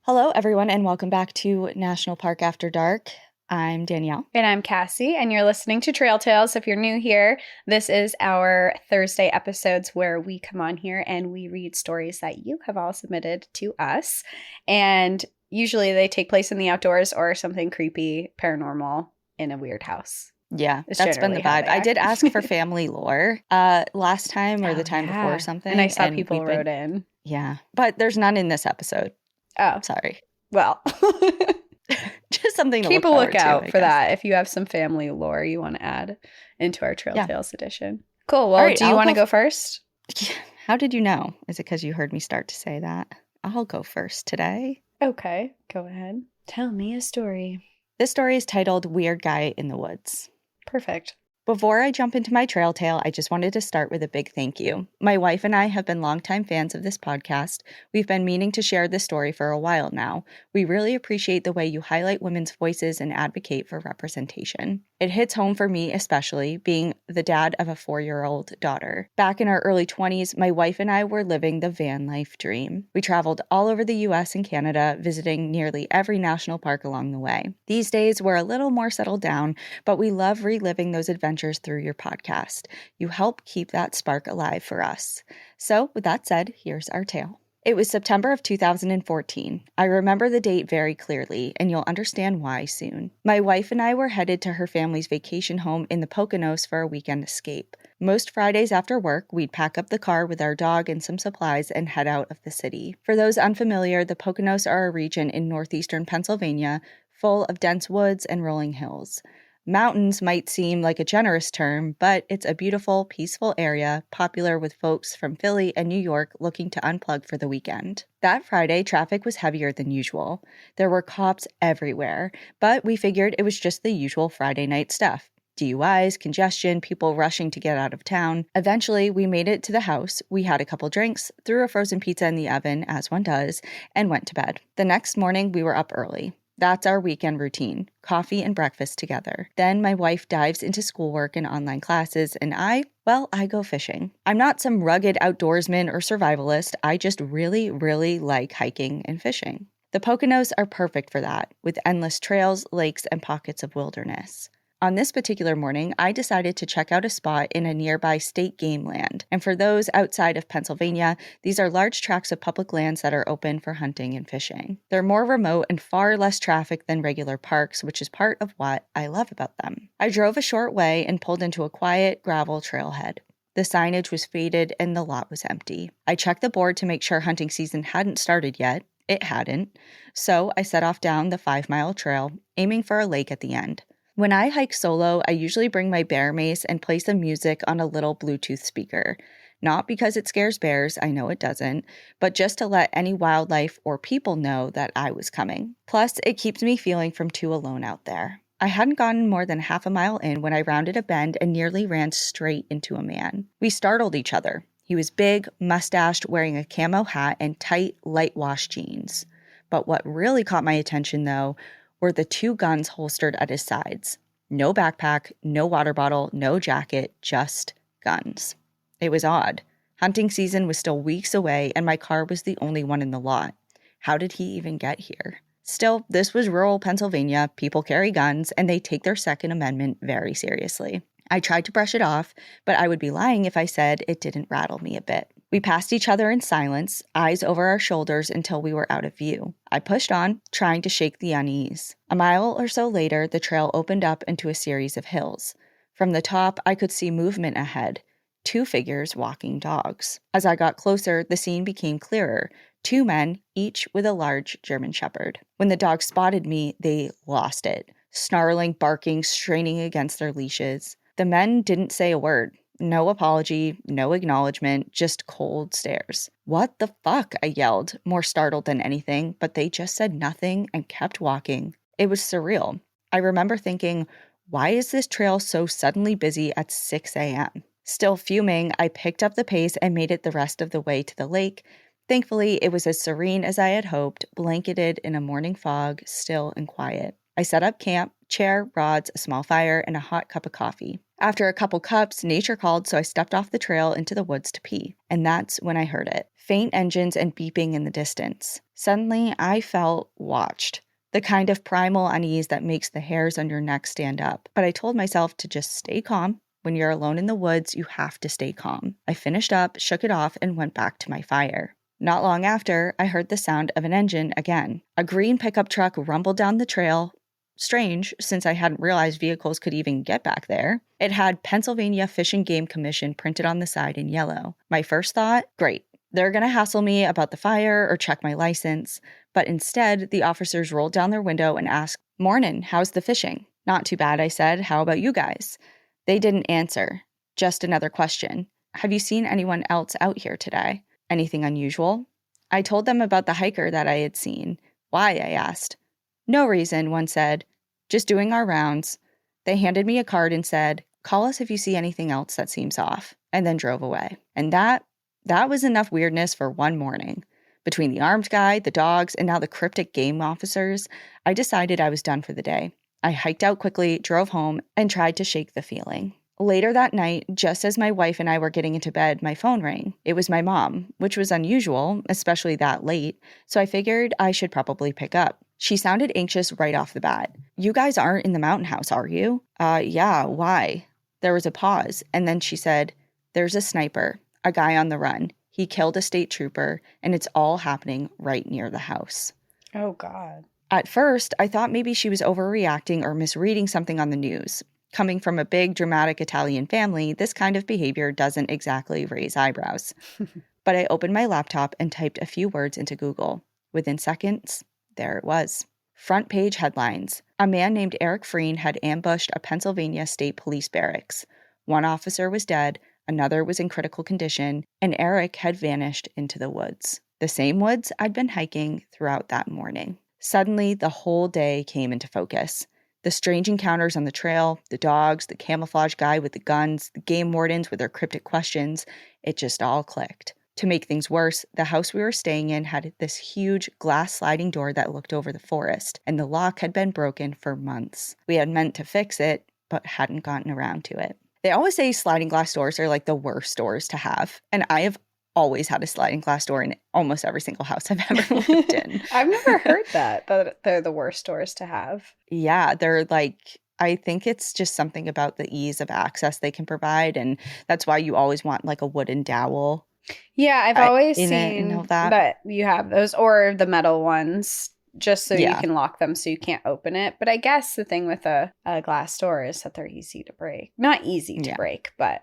Hello, everyone, and welcome back to National Park After Dark. I'm Danielle. And I'm Cassie, and you're listening to Trail Tales. If you're new here, this is our Thursday episodes where we come on here and we read stories that you have all submitted to us. And usually they take place in the outdoors or something creepy, paranormal in a weird house. Yeah, It's that's been the generally how vibe. they I act. did ask for family lore last time or the time before or something. And I saw people wrote in. Yeah, but there's none in this episode. Oh, Sorry. well. Just something to Keep a look forward lookout to, for that if you have some family lore you want to add into our Trail Tales edition. Cool. Well, All right, do you want to go first? How did you know? Is it because you heard me start to say that? I'll go first today. Okay, go ahead. Tell me a story. This story is titled Weird Guy in the Woods. Perfect. Before I jump into my trail tale, I just wanted to start with a big thank you. My wife and I have been longtime fans of this podcast. We've been meaning to share this story for a while now. We really appreciate the way you highlight women's voices and advocate for representation. It hits home for me especially, being the dad of a 4-year-old daughter. Back in our early 20s, my wife and I were living the van life dream. We traveled all over the US and Canada, visiting nearly every national park along the way. These days, we're a little more settled down, but we love reliving those adventures through your podcast. You help keep that spark alive for us. So, with that said, here's our tale. It was September of 2014. I remember the date very clearly, and you'll understand why soon. My wife and I were headed to her family's vacation home in the Poconos for a weekend escape. Most Fridays after work, we'd pack up the car with our dog and some supplies and head out of the city. For those unfamiliar, the Poconos are a region in northeastern Pennsylvania full of dense woods and rolling hills. Mountains might seem like a generous term, but it's a beautiful, peaceful area, popular with folks from Philly and New York looking to unplug for the weekend. That Friday, traffic was heavier than usual. There were cops everywhere, but we figured it was just the usual Friday night stuff. DUIs, congestion, people rushing to get out of town. Eventually, we made it to the house. We had a couple drinks, threw a frozen pizza in the oven, as one does, and went to bed. The next morning, we were up early. That's our weekend routine, coffee and breakfast together. Then my wife dives into schoolwork and online classes, and I go fishing. I'm not some rugged outdoorsman or survivalist. I just really, really like hiking and fishing. The Poconos are perfect for that, with endless trails, lakes, and pockets of wilderness. On this particular morning, I decided to check out a spot in a nearby state game land. And for those outside of Pennsylvania, these are large tracts of public lands that are open for hunting and fishing. They're more remote and far less traffic than regular parks, which is part of what I love about them. I drove a short way and pulled into a quiet gravel trailhead. The signage was faded and the lot was empty. I checked the board to make sure hunting season hadn't started yet. It hadn't. So I set off down the 5-mile trail, aiming for a lake at the end. When I hike solo, I usually bring my bear mace and play some music on a little Bluetooth speaker. Not because it scares bears, I know it doesn't, but just to let any wildlife or people know that I was coming. Plus, it keeps me feeling from too alone out there. I hadn't gotten more than half a mile in when I rounded a bend and nearly ran straight into a man. We startled each other. He was big, mustached, wearing a camo hat and tight, light wash jeans. But what really caught my attention, though, were the 2 guns holstered at his sides. No backpack, no water bottle, no jacket, just guns. It was odd. Hunting season was still weeks away, and my car was the only one in the lot. How did he even get here? Still, this was rural Pennsylvania. People carry guns, and they take their Second Amendment very seriously. I tried to brush it off, but I would be lying if I said it didn't rattle me a bit. We passed each other in silence, eyes over our shoulders until we were out of view. I pushed on, trying to shake the unease. A mile or so later, the trail opened up into a series of hills. From the top, I could see movement ahead. 2 figures walking dogs. As I got closer, the scene became clearer. 2 men, each with a large German Shepherd. When the dogs spotted me, they lost it. Snarling, barking, straining against their leashes. The men didn't say a word. No apology, no acknowledgement, just cold stares. What the fuck? I yelled, more startled than anything, but they just said nothing and kept walking. It was surreal. I remember thinking, why is this trail so suddenly busy at 6 a.m.? Still fuming, I picked up the pace and made it the rest of the way to the lake. Thankfully, it was as serene as I had hoped, blanketed in a morning fog, still and quiet. I set up camp, chair, rods, a small fire, and a hot cup of coffee. After a couple cups, nature called, so I stepped off the trail into the woods to pee. And that's when I heard it. Faint engines and beeping in the distance. Suddenly, I felt watched. The kind of primal unease that makes the hairs on your neck stand up. But I told myself to just stay calm. When you're alone in the woods, you have to stay calm. I finished up, shook it off, and went back to my fire. Not long after, I heard the sound of an engine again. A green pickup truck rumbled down the trail. Strange, since I hadn't realized vehicles could even get back there. It had Pennsylvania Fish and Game Commission printed on the side in yellow. My first thought, great. They're going to hassle me about the fire or check my license. But instead, the officers rolled down their window and asked, "Mornin', how's the fishing?" "Not too bad," I said. "How about you guys?" They didn't answer. Just another question. "Have you seen anyone else out here today? Anything unusual?" I told them about the hiker that I had seen. "Why?" I asked. "No reason," one said. "Just doing our rounds." They handed me a card and said, "Call us if you see anything else that seems off," and then drove away. And that was enough weirdness for one morning. Between the armed guy, the dogs, and now the cryptic game officers, I decided I was done for the day. I hiked out quickly, drove home, and tried to shake the feeling. Later that night, just as my wife and I were getting into bed, my phone rang. It was my mom, which was unusual, especially that late, so I figured I should probably pick up. She sounded anxious right off the bat. "You guys aren't in the mountain house, are you?" Yeah, why?" There was a pause, and then she said, "There's a sniper, a guy on the run. He killed a state trooper, and it's all happening right near the house." Oh, God. At first, I thought maybe she was overreacting or misreading something on the news. Coming from a big, dramatic Italian family, this kind of behavior doesn't exactly raise eyebrows. But I opened my laptop and typed a few words into Google. Within seconds, there it was. Front page headlines. A man named Eric Freen had ambushed a Pennsylvania state police barracks. One officer was dead, another was in critical condition, and Eric had vanished into the woods. The same woods I'd been hiking throughout that morning. Suddenly, the whole day came into focus. The strange encounters on the trail, the dogs, the camouflage guy with the guns, the game wardens with their cryptic questions, it just all clicked. To make things worse, the house we were staying in had this huge glass sliding door that looked over the forest, and the lock had been broken for months. We had meant to fix it, but hadn't gotten around to it. They always say sliding glass doors are like the worst doors to have, and I have always had a sliding glass door in almost every single house I've ever lived in. I've never heard that they're the worst doors to have. Yeah, they're like, I think it's just something about the ease of access they can provide, and that's why you always want like a wooden dowel. Yeah, I've always in it seen and all that. that you have those, or the metal ones, just so you Yeah. can lock them so you can't open it. But I guess the thing with a glass door is that they're easy to break. Not easy to Yeah. break, but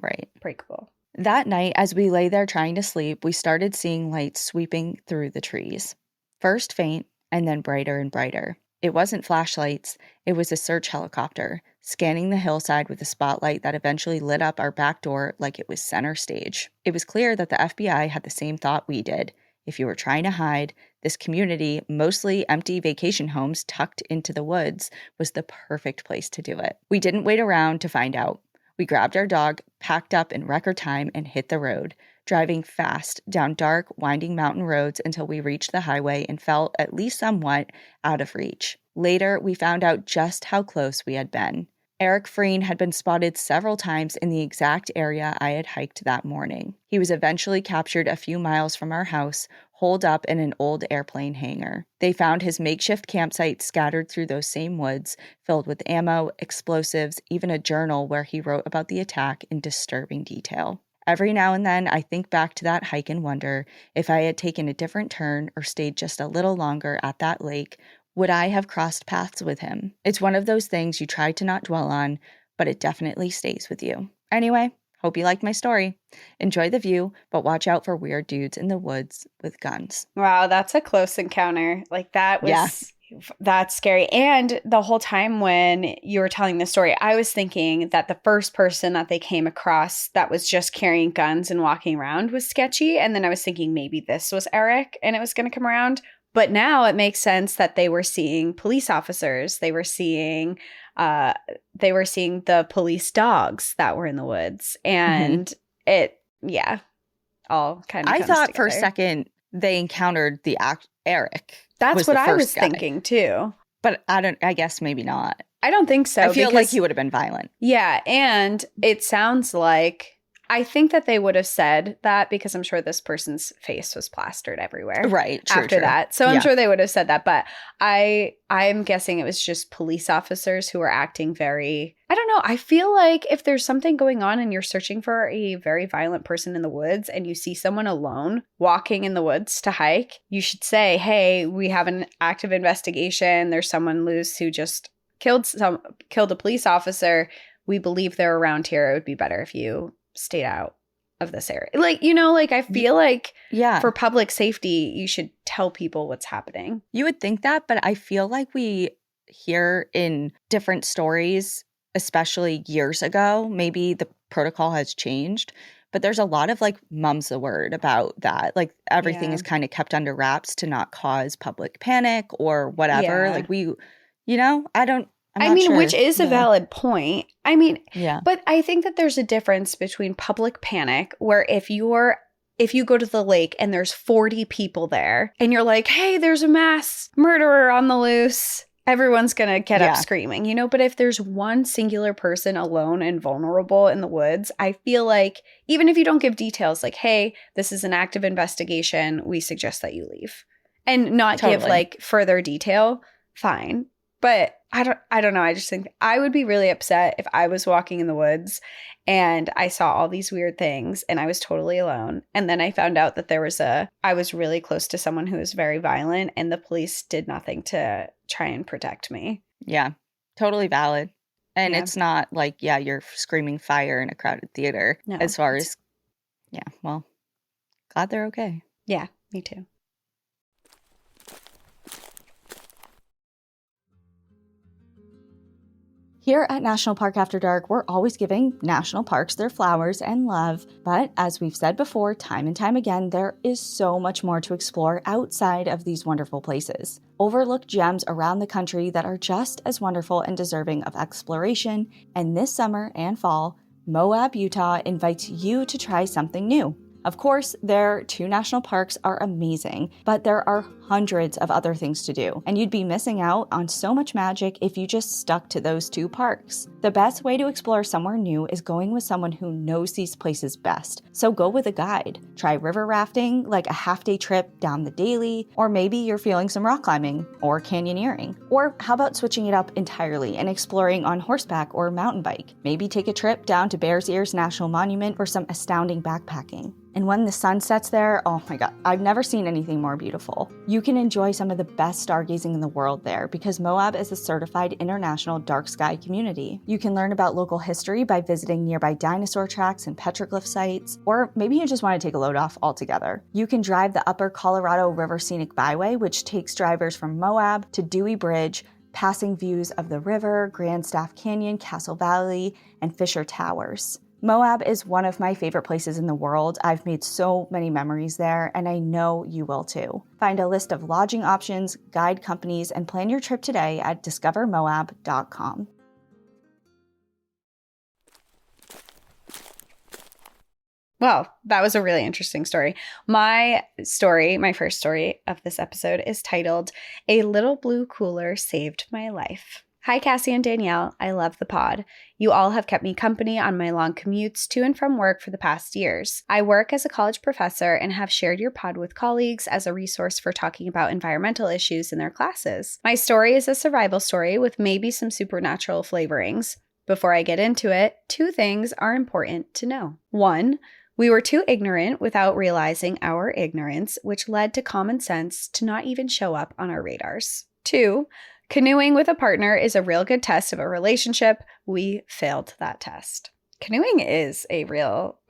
Right. breakable. That night, as we lay there trying to sleep, we started seeing lights sweeping through the trees. First faint, and then brighter and brighter. It wasn't flashlights, it was a search helicopter, scanning the hillside with a spotlight that eventually lit up our back door like it was center stage. It was clear that the FBI had the same thought we did. If you were trying to hide, this community, mostly empty vacation homes tucked into the woods, was the perfect place to do it. We didn't wait around to find out. We grabbed our dog, packed up in record time, and hit the road, driving fast down dark, winding mountain roads until we reached the highway and felt at least somewhat out of reach. Later, we found out just how close we had been. Eric Freen had been spotted several times in the exact area I had hiked that morning. He was eventually captured a few miles from our house, holed up in an old airplane hangar. They found his makeshift campsite scattered through those same woods, filled with ammo, explosives, even a journal where he wrote about the attack in disturbing detail. Every now and then, I think back to that hike and wonder if I had taken a different turn or stayed just a little longer at that lake, would I have crossed paths with him? It's one of those things you try to not dwell on, but it definitely stays with you. Anyway, hope you liked my story. Enjoy the view, but watch out for weird dudes in the woods with guns. Wow, that's a close encounter. Like that was That's scary. And the whole time when you were telling the story, I was thinking that the first person that they came across that was just carrying guns and walking around was sketchy. And then I was thinking maybe this was Eric and it was going to come around. But now it makes sense that they were seeing police officers. They were seeing the police dogs that were in the woods. And all kind of I comes thought for a together. second they encountered the Eric. That's was what the I first was guy. thinking too. But I guess maybe not. I don't think so. I feel like he would have been violent. Yeah. And it sounds like, I think that they would have said that because I'm sure this person's face was plastered everywhere. Right. True, after true. that. So I'm sure they would have said that. But I'm guessing it was just police officers who were acting very, I don't know. I feel like if there's something going on and you're searching for a very violent person in the woods and you see someone alone walking in the woods to hike, you should say, hey, we have an active investigation. There's someone loose who just killed a police officer. We believe they're around here. It would be better if you stayed out of this area. Like, I feel like for public safety, you should tell people what's happening. You would think that, but I feel like we hear in different stories, especially years ago, maybe the protocol has changed, but there's a lot of like mum's the word about that. Like everything is kind of kept under wraps to not cause public panic or whatever. Yeah. Like I'm not sure. Which is a Yeah. valid point. But I think that there's a difference between public panic, where if you go to the lake and there's 40 people there and you're like, hey, there's a mass murderer on the loose, everyone's going to get up screaming, But if there's one singular person alone and vulnerable in the woods, I feel like even if you don't give details like, hey, this is an active investigation, we suggest that you leave, and not give like further detail, fine. But I don't know. I just think I would be really upset if I was walking in the woods and I saw all these weird things and I was totally alone. And then I found out that I was really close to someone who was very violent and the police did nothing to try and protect me. Yeah, totally valid. And it's not like, you're screaming fire in a crowded theater. No, as far as, well, glad they're okay. Yeah, me too. Here at National Park After Dark, we're always giving national parks their flowers and love. But as we've said before, time and time again, there is so much more to explore outside of these wonderful places. Overlooked gems around the country that are just as wonderful and deserving of exploration. And this summer and fall, Moab, Utah invites you to try something new. Of course, their 2 national parks are amazing, but there are hundreds of other things to do, and you'd be missing out on so much magic if you just stuck to those 2 parks. The best way to explore somewhere new is going with someone who knows these places best, so go with a guide. Try river rafting, like a half-day trip down the Daly, or maybe you're feeling some rock climbing or canyoneering. Or how about switching it up entirely and exploring on horseback or mountain bike? Maybe take a trip down to Bears Ears National Monument for some astounding backpacking. And when the sun sets there, oh my god, I've never seen anything more beautiful. You can enjoy some of the best stargazing in the world there because Moab is a certified international dark sky community. You can learn about local history by visiting nearby dinosaur tracks and petroglyph sites, or maybe you just want to take a load off altogether. You can drive the Upper Colorado River Scenic Byway, which takes drivers from Moab to Dewey Bridge, passing views of the river, Grand Staff Canyon, Castle Valley, and Fisher Towers. Moab is one of my favorite places in the world. I've made so many memories there, and I know you will too. Find a list of lodging options, guide companies, and plan your trip today at discovermoab.com. Well, that was a really interesting story. My first story of this episode is titled, A Little Blue Cooler Saved My Life. Hi, Cassie and Danielle. I love the pod. You all have kept me company on my long commutes to and from work for the past years. I work as a college professor and have shared your pod with colleagues as a resource for talking about environmental issues in their classes. My story is a survival story with maybe some supernatural flavorings. Before I get into it, 2 things are important to know. 1, we were too ignorant without realizing our ignorance, which led to common sense to not even show up on our radars. 2, canoeing with a partner is a real good test of a relationship. We failed that test. Canoeing is a real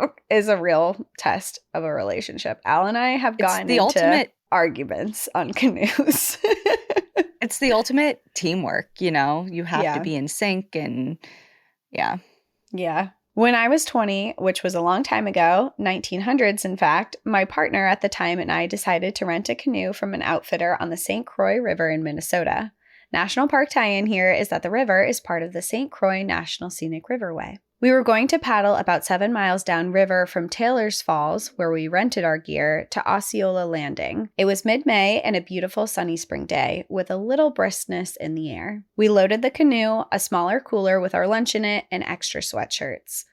test of a relationship. Al and I have gotten into ultimate arguments on canoes. It's the ultimate teamwork, you have to be in sync and yeah. When I was 20, which was a long time ago, 1900s in fact, my partner at the time and I decided to rent a canoe from an outfitter on the St. Croix River in Minnesota. National Park tie-in here is that the river is part of the St. Croix National Scenic Riverway. We were going to paddle about 7 miles downriver from Taylor's Falls, where we rented our gear, to Osceola Landing. It was mid-May and a beautiful sunny spring day, with a little briskness in the air. We loaded the canoe, a smaller cooler with our lunch in it, and extra sweatshirts.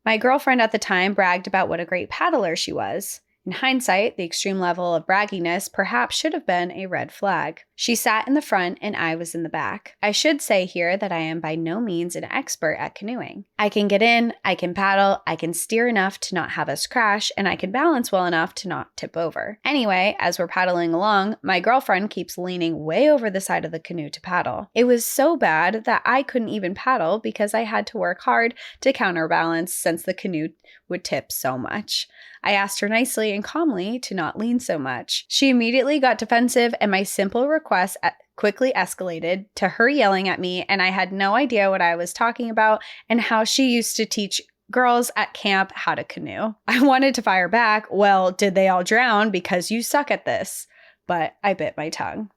My girlfriend at the time bragged about what a great paddler she was. In hindsight, the extreme level of bragginess perhaps should have been a red flag. She sat in the front and I was in the back. I should say here that I am by no means an expert at canoeing. I can get in, I can paddle, I can steer enough to not have us crash, and I can balance well enough to not tip over. Anyway, as we're paddling along, my girlfriend keeps leaning way over the side of the canoe to paddle. It was so bad that I couldn't even paddle because I had to work hard to counterbalance since the canoe would tip so much. I asked her nicely and calmly to not lean so much. She immediately got defensive, and my simple request quickly escalated to her yelling at me, and I had no idea what I was talking about and how she used to teach girls at camp how to canoe. I wanted to fire back, "Well, did they all drown because you suck at this?" But I bit my tongue.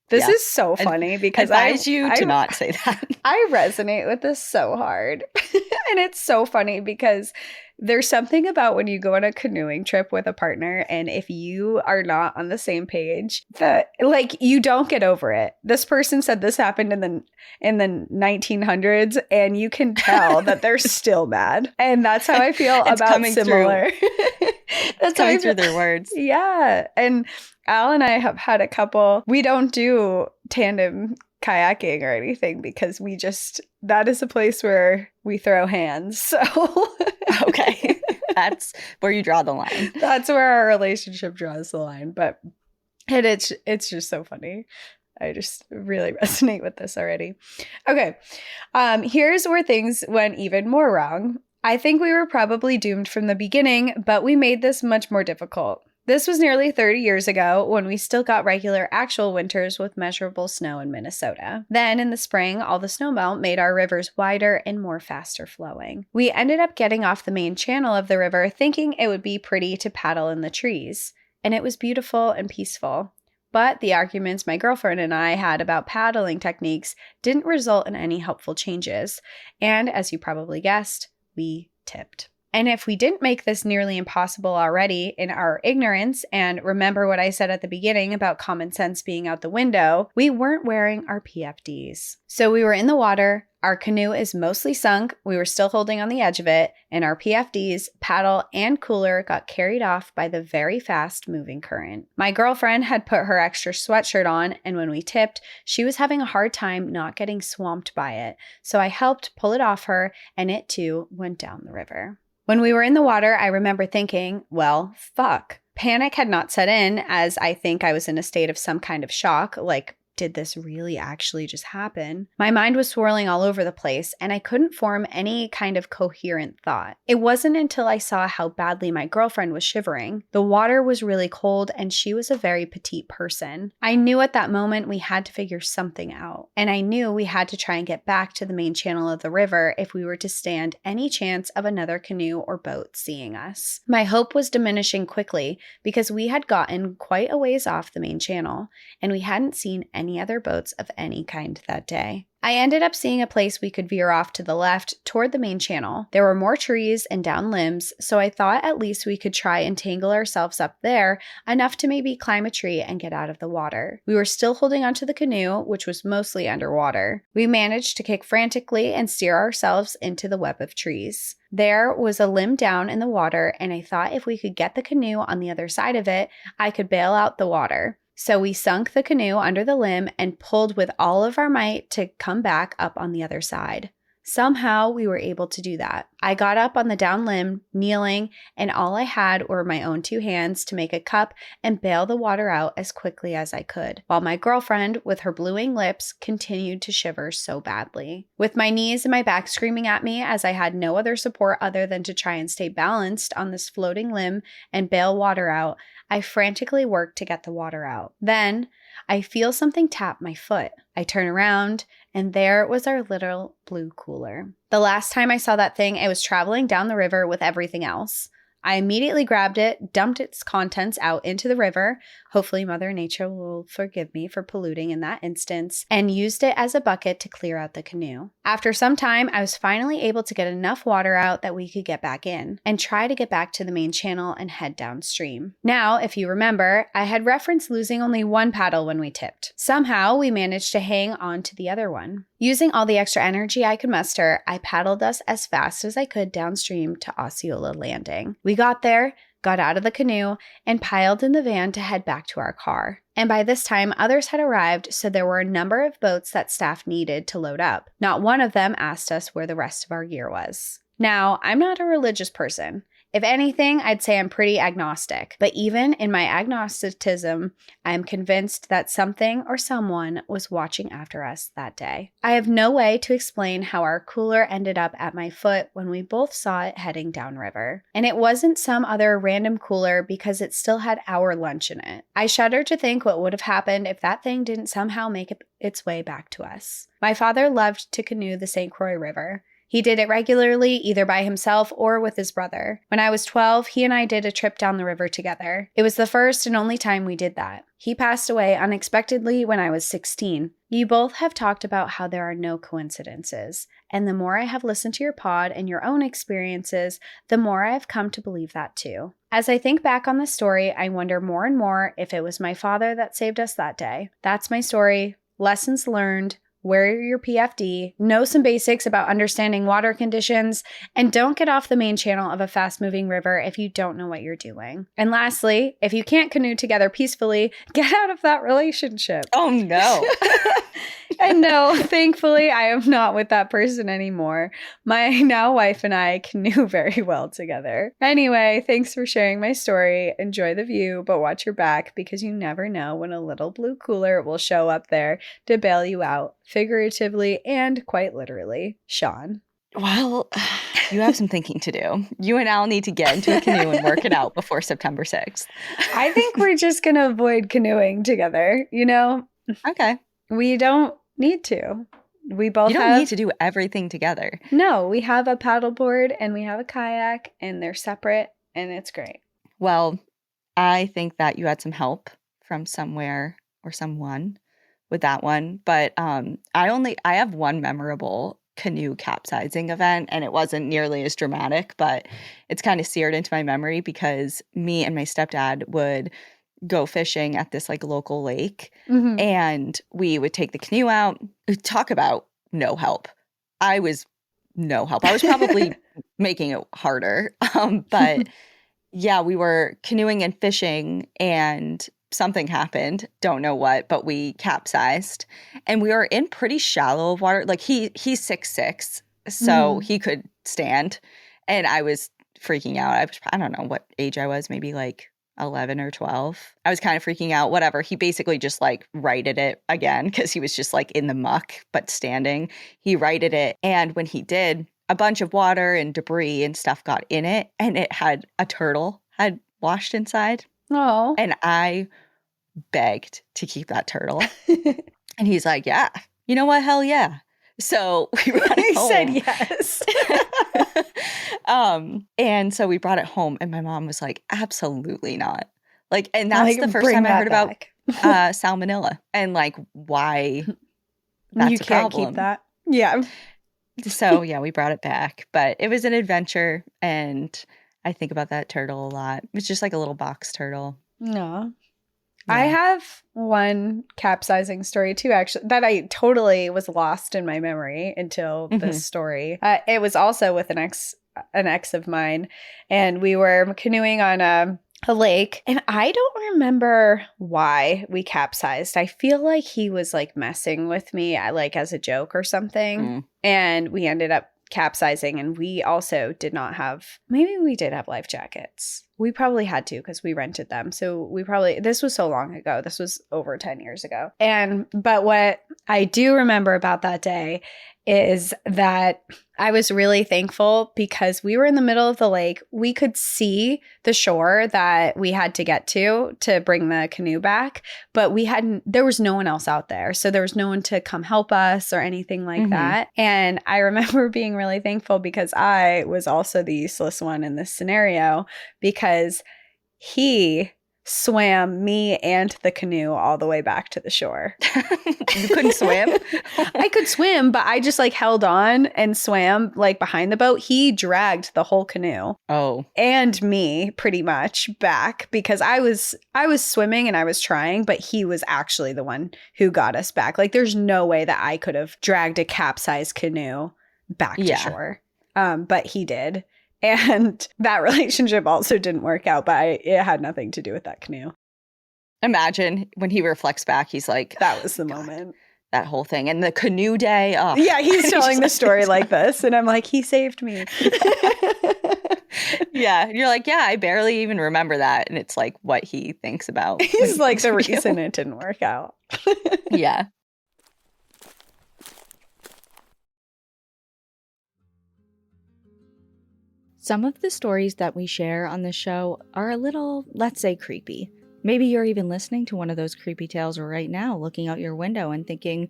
This is so funny because I advise you to not say that. I resonate with this so hard. And it's so funny because there's something about when you go on a canoeing trip with a partner, and if you are not on the same page, that like you don't get over it. This person said this happened in the 1900s, and you can tell that they're still mad. And that's how I feel about similar. That's coming through their words. Yeah. And Al and I have had a couple. We don't do tandem kayaking or anything because that is a place where we throw hands. So okay. That's where you draw the line. That's where our relationship draws the line. But it's just so funny. I just really resonate with this already. Okay. Here's where things went even more wrong. I think we were probably doomed from the beginning, but we made this much more difficult. This was nearly 30 years ago when we still got regular actual winters with measurable snow in Minnesota. Then in the spring, all the snowmelt made our rivers wider and more faster flowing. We ended up getting off the main channel of the river thinking it would be pretty to paddle in the trees. And it was beautiful and peaceful. But the arguments my girlfriend and I had about paddling techniques didn't result in any helpful changes. And as you probably guessed, we tipped. And if we didn't make this nearly impossible already in our ignorance, and remember what I said at the beginning about common sense being out the window, we weren't wearing our PFDs. So we were in the water, our canoe is mostly sunk, we were still holding on the edge of it, and our PFDs, paddle, and cooler got carried off by the very fast moving current. My girlfriend had put her extra sweatshirt on, and when we tipped, she was having a hard time not getting swamped by it, so I helped pull it off her, and it too went down the river. When we were in the water, I remember thinking, well, fuck. Panic had not set in, as I think I was in a state of some kind of shock, like, did this really actually just happen? My mind was swirling all over the place, and I couldn't form any kind of coherent thought. It wasn't until I saw how badly my girlfriend was shivering. The water was really cold, and she was a very petite person. I knew at that moment we had to figure something out, and I knew we had to try and get back to the main channel of the river if we were to stand any chance of another canoe or boat seeing us. My hope was diminishing quickly because we had gotten quite a ways off the main channel, and we hadn't seen any other boats of any kind that day. I ended up seeing a place we could veer off to the left toward the main channel. There were more trees and down limbs, so I thought at least we could try and tangle ourselves up there enough to maybe climb a tree and get out of the water. We were still holding onto the canoe, which was mostly underwater. We managed to kick frantically and steer ourselves into the web of trees. There was a limb down in the water, and I thought if we could get the canoe on the other side of it, I could bail out the water. So we sunk the canoe under the limb and pulled with all of our might to come back up on the other side. Somehow we were able to do that. I got up on the down limb, kneeling, and all I had were my own 2 hands to make a cup and bail the water out as quickly as I could, while my girlfriend, with her bluing lips, continued to shiver so badly. With my knees and my back screaming at me as I had no other support other than to try and stay balanced on this floating limb and bail water out, I frantically worked to get the water out. Then, I feel something tap my foot. I turn around, and there was our little blue cooler. The last time I saw that thing, it was traveling down the river with everything else. I immediately grabbed it, dumped its contents out into the river. Hopefully Mother Nature will forgive me for polluting in that instance, and used it as a bucket to clear out the canoe. After some time, I was finally able to get enough water out that we could get back in and try to get back to the main channel and head downstream. Now, if you remember, I had referenced losing only one paddle when we tipped. Somehow, we managed to hang on to the other one. Using all the extra energy I could muster, I paddled us as fast as I could downstream to Osceola Landing. We got there, got out of the canoe, and piled in the van to head back to our car. And by this time, others had arrived, so there were a number of boats that staff needed to load up. Not one of them asked us where the rest of our gear was. Now, I'm not a religious person. If anything, I'd say I'm pretty agnostic. But even in my agnosticism, I am convinced that something or someone was watching after us that day. I have no way to explain how our cooler ended up at my foot when we both saw it heading downriver. And it wasn't some other random cooler because it still had our lunch in it. I shudder to think what would have happened if that thing didn't somehow make its way back to us. My father loved to canoe the St. Croix River. He did it regularly, either by himself or with his brother. When I was 12, he and I did a trip down the river together. It was the first and only time we did that. He passed away unexpectedly when I was 16. You both have talked about how there are no coincidences, and the more I have listened to your pod and your own experiences, the more I have come to believe that too. As I think back on the story, I wonder more and more if it was my father that saved us that day. That's my story. Lessons learned. Wear your PFD, know some basics about understanding water conditions, and don't get off the main channel of a fast-moving river if you don't know what you're doing. And lastly, if you can't canoe together peacefully, get out of that relationship. Oh, no. And no, thankfully, I am not with that person anymore. My now wife and I canoe very well together. Anyway, thanks for sharing my story. Enjoy the view, but watch your back because you never know when a little blue cooler will show up there to bail you out, figuratively and quite literally. Sean. Well, you have some thinking to do. You and Al need to get into a canoe and work it out before September 6th. I think we're just going to avoid canoeing together, you know? Okay. We don't need to. We both You don't need to do everything together. No, we have a paddleboard and we have a kayak and they're separate and it's great. Well, I think that you had some help from somewhere or someone with that one. But I have one memorable canoe capsizing event, and it wasn't nearly as dramatic, but it's kind of seared into my memory because me and my stepdad would go fishing at this like local lake, and we would take the canoe out. Talk about no help. I was no help. I was probably making it harder. But yeah, we were canoeing and fishing and something happened. Don't know what, but we capsized and we were in pretty shallow water. Like he's 6'6", so he could stand. And I was freaking out. I don't know what age I was, maybe like 11 or 12. I was kind of freaking out, whatever. He basically just like righted it again because he was just like in the muck, but standing. He righted it. And when he did, a bunch of water and debris and stuff got in it, and it had a turtle had washed inside. Oh. And I begged to keep that turtle. And he's like, yeah, you know what? Hell yeah. So we brought it home. He said yes. And so we brought it home, and my mom was like, absolutely not. Like, and that's the first time I heard about salmonella and like why that's you a can't problem. Keep that. Yeah. So yeah, we brought it back, but it was an adventure, and I think about that turtle a lot. It's just like a little box turtle. No. Yeah. I have one capsizing story too, actually, that I totally was lost in my memory until this story. It was also with an ex of mine, and we were canoeing on a lake, and I don't remember why we capsized. I feel like he was like messing with me, like as a joke or something, and we ended up capsizing, and we also did not have, maybe we did have life jackets. We probably had to because we rented them. So this was so long ago. This was over 10 years ago. But what I do remember about that day is that I was really thankful because we were in the middle of the lake. We could see the shore that we had to get to bring the canoe back, but there was no one else out there. So there was no one to come help us or anything like that. And I remember being really thankful because I was also the useless one in this scenario because he swam me and the canoe all the way back to the shore. You couldn't swim? I could swim, but I just like held on and swam like behind the boat. He dragged the whole canoe. Oh. And me pretty much back because I was swimming and I was trying, but he was actually the one who got us back. Like there's no way that I could have dragged a capsized canoe back to shore. But he did. And that relationship also didn't work out, but it had nothing to do with that canoe. Imagine when he reflects back, he's like, that was the moment. That whole thing. And the canoe day. Oh. Yeah, he's telling the story like this. And I'm like, he saved me. Yeah. And you're like, yeah, I barely even remember that. And it's like what he thinks about. He's like the reason it didn't work out. Yeah. Some of the stories that we share on the show are a little, let's say, creepy. Maybe you're even listening to one of those creepy tales right now, looking out your window and thinking,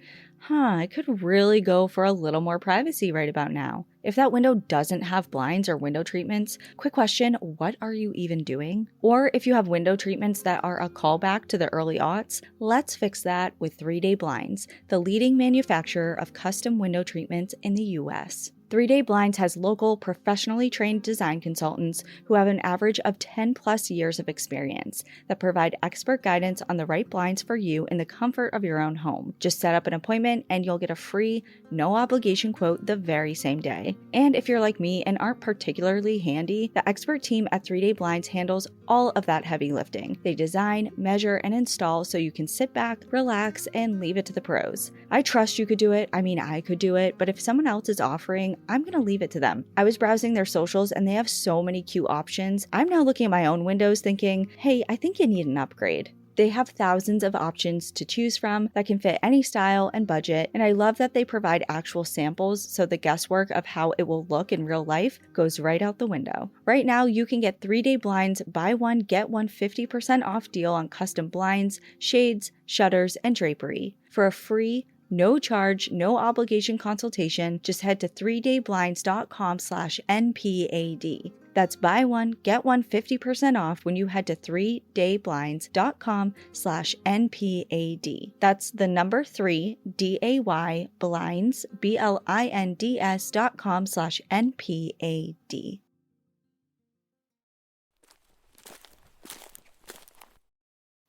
I could really go for a little more privacy right about now. If that window doesn't have blinds or window treatments, quick question, what are you even doing? Or if you have window treatments that are a callback to the early aughts, let's fix that with 3 Day Blinds, the leading manufacturer of custom window treatments in the US. 3 Day Blinds has local, professionally trained design consultants who have an average of 10 plus years of experience that provide expert guidance on the right blinds for you in the comfort of your own home. Just set up an appointment and you'll get a free, no obligation quote the very same day. And if you're like me and aren't particularly handy, the expert team at 3 Day Blinds handles all of that heavy lifting. They design, measure, and install so you can sit back, relax, and leave it to the pros. I trust you could do it. I mean, I could do it, but if someone else is offering, I'm going to leave it to them. I was browsing their socials and they have so many cute options. I'm now looking at my own windows thinking, hey, I think you need an upgrade. They have thousands of options to choose from that can fit any style and budget, and I love that they provide actual samples so the guesswork of how it will look in real life goes right out the window. Right now, you can get 3 Day Blinds buy one, get one 50% off deal on custom blinds, shades, shutters, and drapery. For a free, no charge, no obligation consultation, just head to 3dayblinds.com/NPAD. That's buy one, get one 50% off when you head to 3dayblinds.com/NPAD. That's the number 3, DAY, blinds, BLINDS.com/NPAD.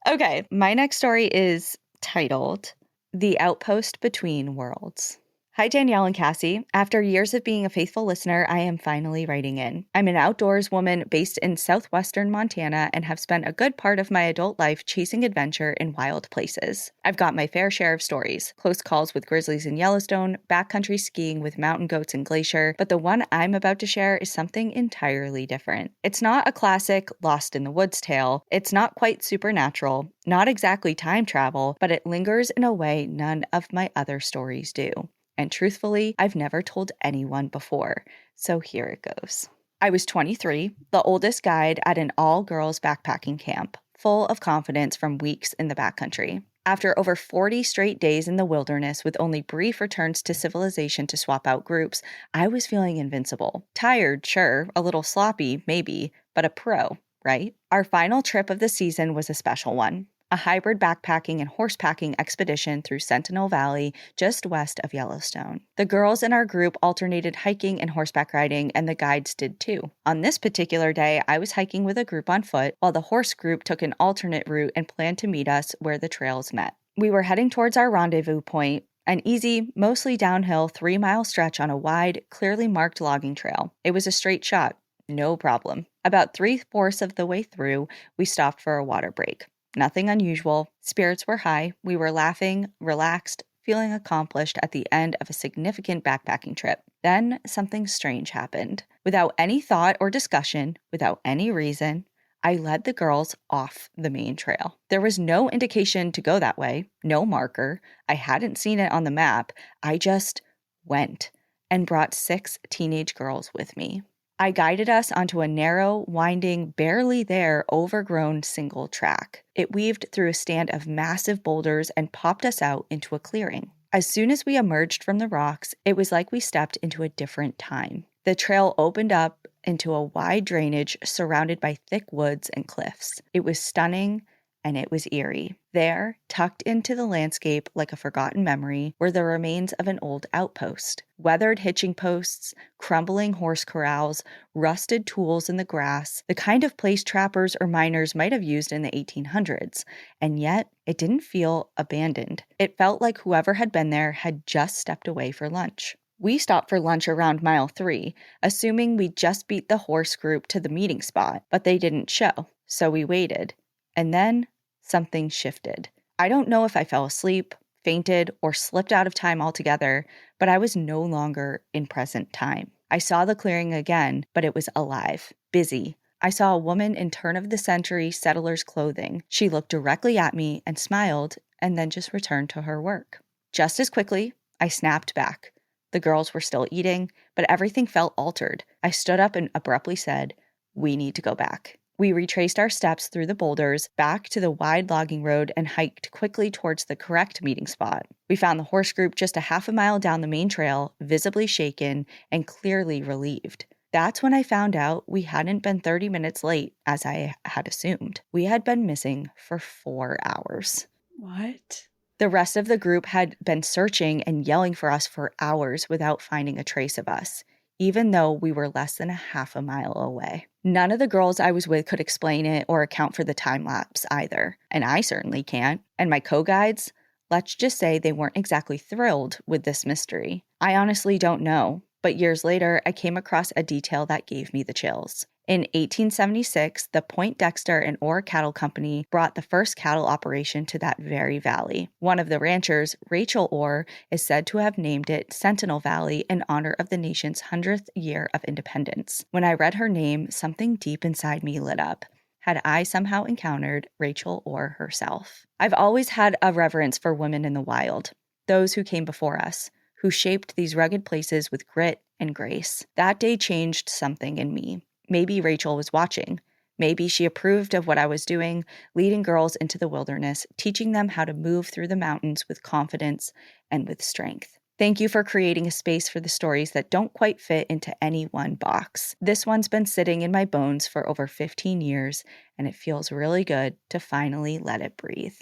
Okay, my next story is titled The Outpost Between Worlds. Hi, Danielle and Cassie. After years of being a faithful listener, I am finally writing in. I'm an outdoors woman based in southwestern Montana and have spent a good part of my adult life chasing adventure in wild places. I've got my fair share of stories, close calls with grizzlies in Yellowstone, backcountry skiing with mountain goats in Glacier, but the one I'm about to share is something entirely different. It's not a classic Lost in the Woods tale. It's not quite supernatural, not exactly time travel, but it lingers in a way none of my other stories do. And truthfully, I've never told anyone before, so here it goes. I was 23, the oldest guide at an all-girls backpacking camp, full of confidence from weeks in the backcountry. After over 40 straight days in the wilderness with only brief returns to civilization to swap out groups, I was feeling invincible. Tired, sure, a little sloppy, maybe, but a pro, right? Our final trip of the season was a special one. A hybrid backpacking and horsepacking expedition through Sentinel Valley, just west of Yellowstone. The girls in our group alternated hiking and horseback riding, and the guides did too. On this particular day, I was hiking with a group on foot, while the horse group took an alternate route and planned to meet us where the trails met. We were heading towards our rendezvous point, an easy, mostly downhill 3-mile stretch on a wide, clearly marked logging trail. It was a straight shot, no problem. About 3/4 of the way through, we stopped for a water break. Nothing unusual. Spirits were high. We were laughing, relaxed, feeling accomplished at the end of a significant backpacking trip. Then something strange happened. Without any thought or discussion, without any reason, I led the girls off the main trail. There was no indication to go that way, no marker. I hadn't seen it on the map. I just went and brought 6 teenage girls with me. I guided us onto a narrow, winding, barely there, overgrown single track. It weaved through a stand of massive boulders and popped us out into a clearing. As soon as we emerged from the rocks, it was like we stepped into a different time. The trail opened up into a wide drainage surrounded by thick woods and cliffs. It was stunning and it was eerie. There, tucked into the landscape like a forgotten memory, were the remains of an old outpost. Weathered hitching posts, crumbling horse corrals, rusted tools in the grass, the kind of place trappers or miners might have used in the 1800s. And yet, it didn't feel abandoned. It felt like whoever had been there had just stepped away for lunch. We stopped for lunch around mile 3, assuming we'd just beat the horse group to the meeting spot, but they didn't show, so we waited. And then something shifted. I don't know if I fell asleep, fainted, or slipped out of time altogether, but I was no longer in present time. I saw the clearing again, but it was alive, busy. I saw a woman in turn-of-the-century settler's clothing. She looked directly at me and smiled, and then just returned to her work. Just as quickly, I snapped back. The girls were still eating, but everything felt altered. I stood up and abruptly said, "We need to go back." We retraced our steps through the boulders, back to the wide logging road, and hiked quickly towards the correct meeting spot. We found the horse group just a half a mile down the main trail, visibly shaken and clearly relieved. That's when I found out we hadn't been 30 minutes late, as I had assumed. We had been missing for 4 hours. What? The rest of the group had been searching and yelling for us for hours without finding a trace of us, even though we were less than a half a mile away. None of the girls I was with could explain it or account for the time lapse either, and I certainly can't. And my co-guides, let's just say they weren't exactly thrilled with this mystery. I honestly don't know, but years later, I came across a detail that gave me the chills. In 1876, the Poindexter and Orr Cattle Company brought the first cattle operation to that very valley. One of the ranchers, Rachel Orr, is said to have named it Sentinel Valley in honor of the nation's 100th year of independence. When I read her name, something deep inside me lit up. Had I somehow encountered Rachel Orr herself? I've always had a reverence for women in the wild, those who came before us, who shaped these rugged places with grit and grace. That day changed something in me. Maybe Rachel was watching. Maybe she approved of what I was doing, leading girls into the wilderness, teaching them how to move through the mountains with confidence and with strength. Thank you for creating a space for the stories that don't quite fit into any one box. This one's been sitting in my bones for over 15 years, and it feels really good to finally let it breathe.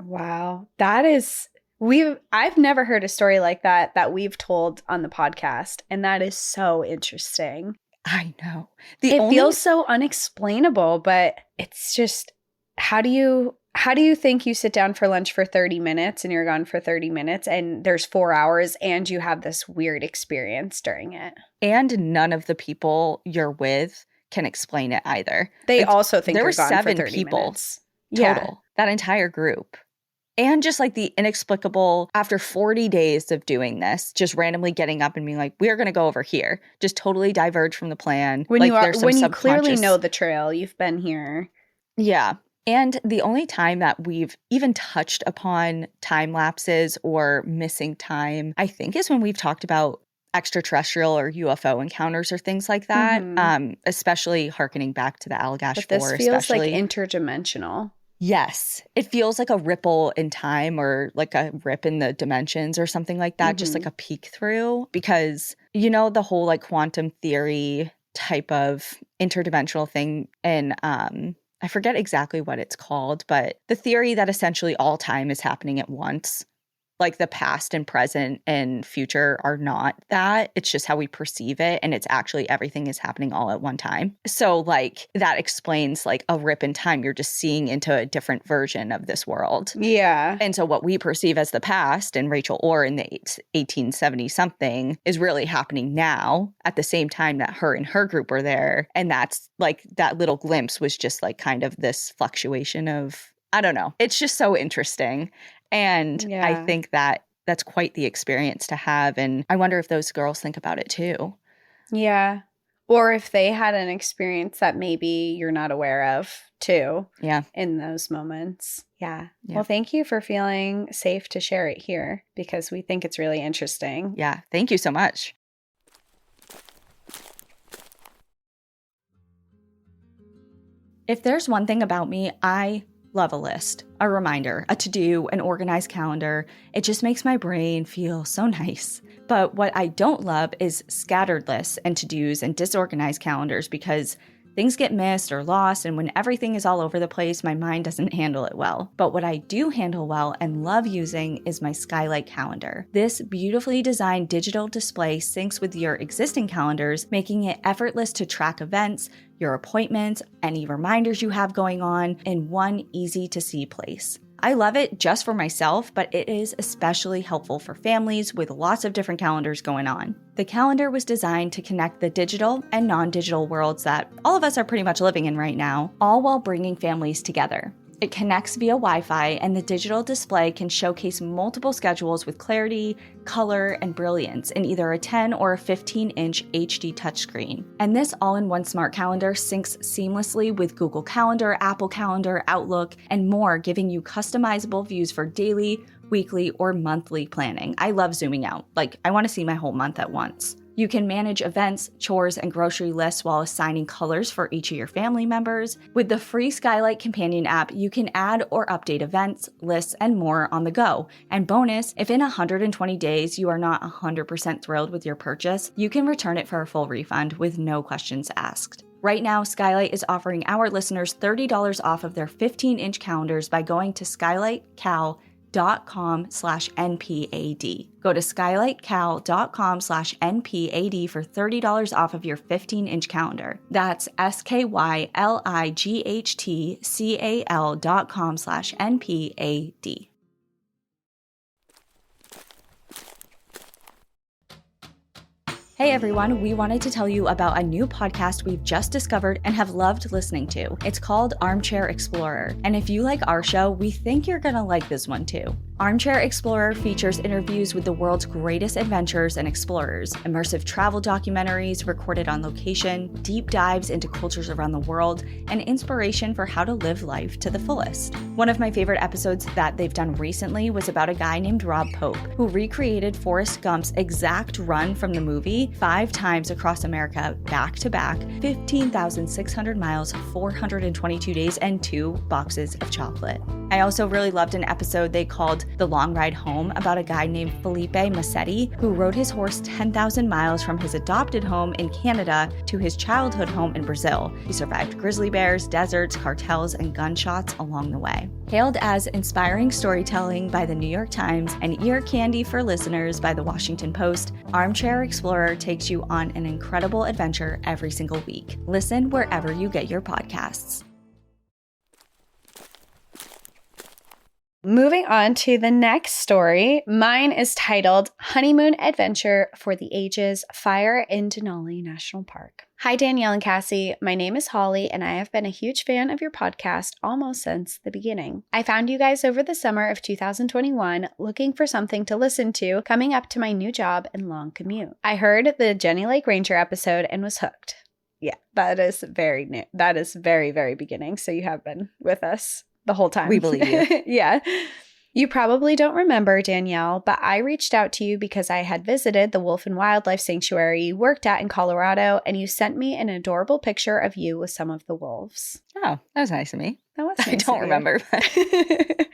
Wow. I've never heard a story like that we've told on the podcast, and that is so interesting. I know. It feels so unexplainable, but it's just, how do you think you sit down for lunch for 30 minutes and you're gone for 30 minutes and there's 4 hours and you have this weird experience during it? And none of the people you're with can explain it either. They also think there you're were gone 7 for 30 people minutes. total, that entire group. And just like the inexplicable, after 40 days of doing this, just randomly getting up and being like, we're going to go over here, just totally diverge from the plan. When you clearly subconscious know the trail, you've been here. Yeah. And the only time that we've even touched upon time lapses or missing time, I think, is when we've talked about extraterrestrial or UFO encounters or things like that, especially hearkening back to the Allagash But this 4 feels especially. like interdimensional. Yes. It feels like a ripple in time or like a rip in the dimensions or something like that, just like a peek through. Because, the whole like quantum theory type of interdimensional thing, and I forget exactly what it's called, but the theory that essentially all time is happening at once. Like the past and present and future are not that. It's just how we perceive it. And it's actually everything is happening all at one time. So like that explains like a rip in time. You're just seeing into a different version of this world. Yeah. And so what we perceive as the past and Rachel Orr in the 1870 something is really happening now at the same time that her and her group were there. And that's like that little glimpse was just like kind of this fluctuation of, I don't know. It's just so interesting. And I think that that's quite the experience to have. And I wonder if those girls think about it too. Yeah. Or if they had an experience that maybe you're not aware of too. Yeah. In those moments. Yeah. Yeah. Well, thank you for feeling safe to share it here because we think it's really interesting. Yeah. Thank you so much. If there's one thing about me, I love a list, a reminder, a to-do, an organized calendar. It just makes my brain feel so nice. But what I don't love is scattered lists and to-dos and disorganized calendars because things get missed or lost, and when everything is all over the place, my mind doesn't handle it well. But what I do handle well and love using is my Skylight calendar. This beautifully designed digital display syncs with your existing calendars, making it effortless to track events, your appointments, any reminders you have going on in one easy-to-see place. I love it just for myself, but it is especially helpful for families with lots of different calendars going on. The calendar was designed to connect the digital and non-digital worlds that all of us are pretty much living in right now, all while bringing families together. It connects via Wi-Fi, and the digital display can showcase multiple schedules with clarity, color, and brilliance in either a 10 or a 15-inch HD touchscreen. And this all-in-one smart calendar syncs seamlessly with Google Calendar, Apple Calendar, Outlook, and more, giving you customizable views for daily, weekly, or monthly planning. I love zooming out. I want to see my whole month at once. You can manage events, chores, and grocery lists while assigning colors for each of your family members. With the free Skylight Companion app, you can add or update events, lists, and more on the go. And bonus, if in 120 days you are not 100% thrilled with your purchase, you can return it for a full refund with no questions asked. Right now, Skylight is offering our listeners $30 off of their 15-inch calendars by going to skylightcal.com/NPAD. Go to skylightcal.com/NPAD for $30 off of your 15-inch calendar. That's skylightcal.com/NPAD. Hey everyone, we wanted to tell you about a new podcast we've just discovered and have loved listening to. It's called Armchair Explorer, and if you like our show, we think you're gonna like this one too. Armchair Explorer features interviews with the world's greatest adventurers and explorers, immersive travel documentaries recorded on location, deep dives into cultures around the world, and inspiration for how to live life to the fullest. One of my favorite episodes that they've done recently was about a guy named Rob Pope, who recreated Forrest Gump's exact run from the movie 5 times across America back to back, 15,600 miles, 422 days, and 2 boxes of chocolate. I also really loved an episode they called The Long Ride Home about a guy named Felipe Massetti who rode his horse 10,000 miles from his adopted home in Canada to his childhood home in Brazil. He survived grizzly bears, deserts, cartels, and gunshots along the way. Hailed as inspiring storytelling by the New York Times and ear candy for listeners by the Washington Post, Armchair Explorer takes you on an incredible adventure every single week. Listen wherever you get your podcasts. Moving on to the next story. Mine is titled Honeymoon Adventure for the Ages, Fire in Denali National Park. Hi, Danielle and Cassie. My name is Holly, and I have been a huge fan of your podcast almost since the beginning. I found you guys over the summer of 2021 looking for something to listen to coming up to my new job and long commute. I heard the Jenny Lake Ranger episode and was hooked. Yeah, that is very new. That is very, very beginning. So you have been with us the whole time. We believe you. Yeah. You probably don't remember, Danielle, but I reached out to you because I had visited the Wolf and Wildlife Sanctuary you worked at in Colorado, and you sent me an adorable picture of you with some of the wolves. Oh, that was nice of me. That was nice. I don't remember, but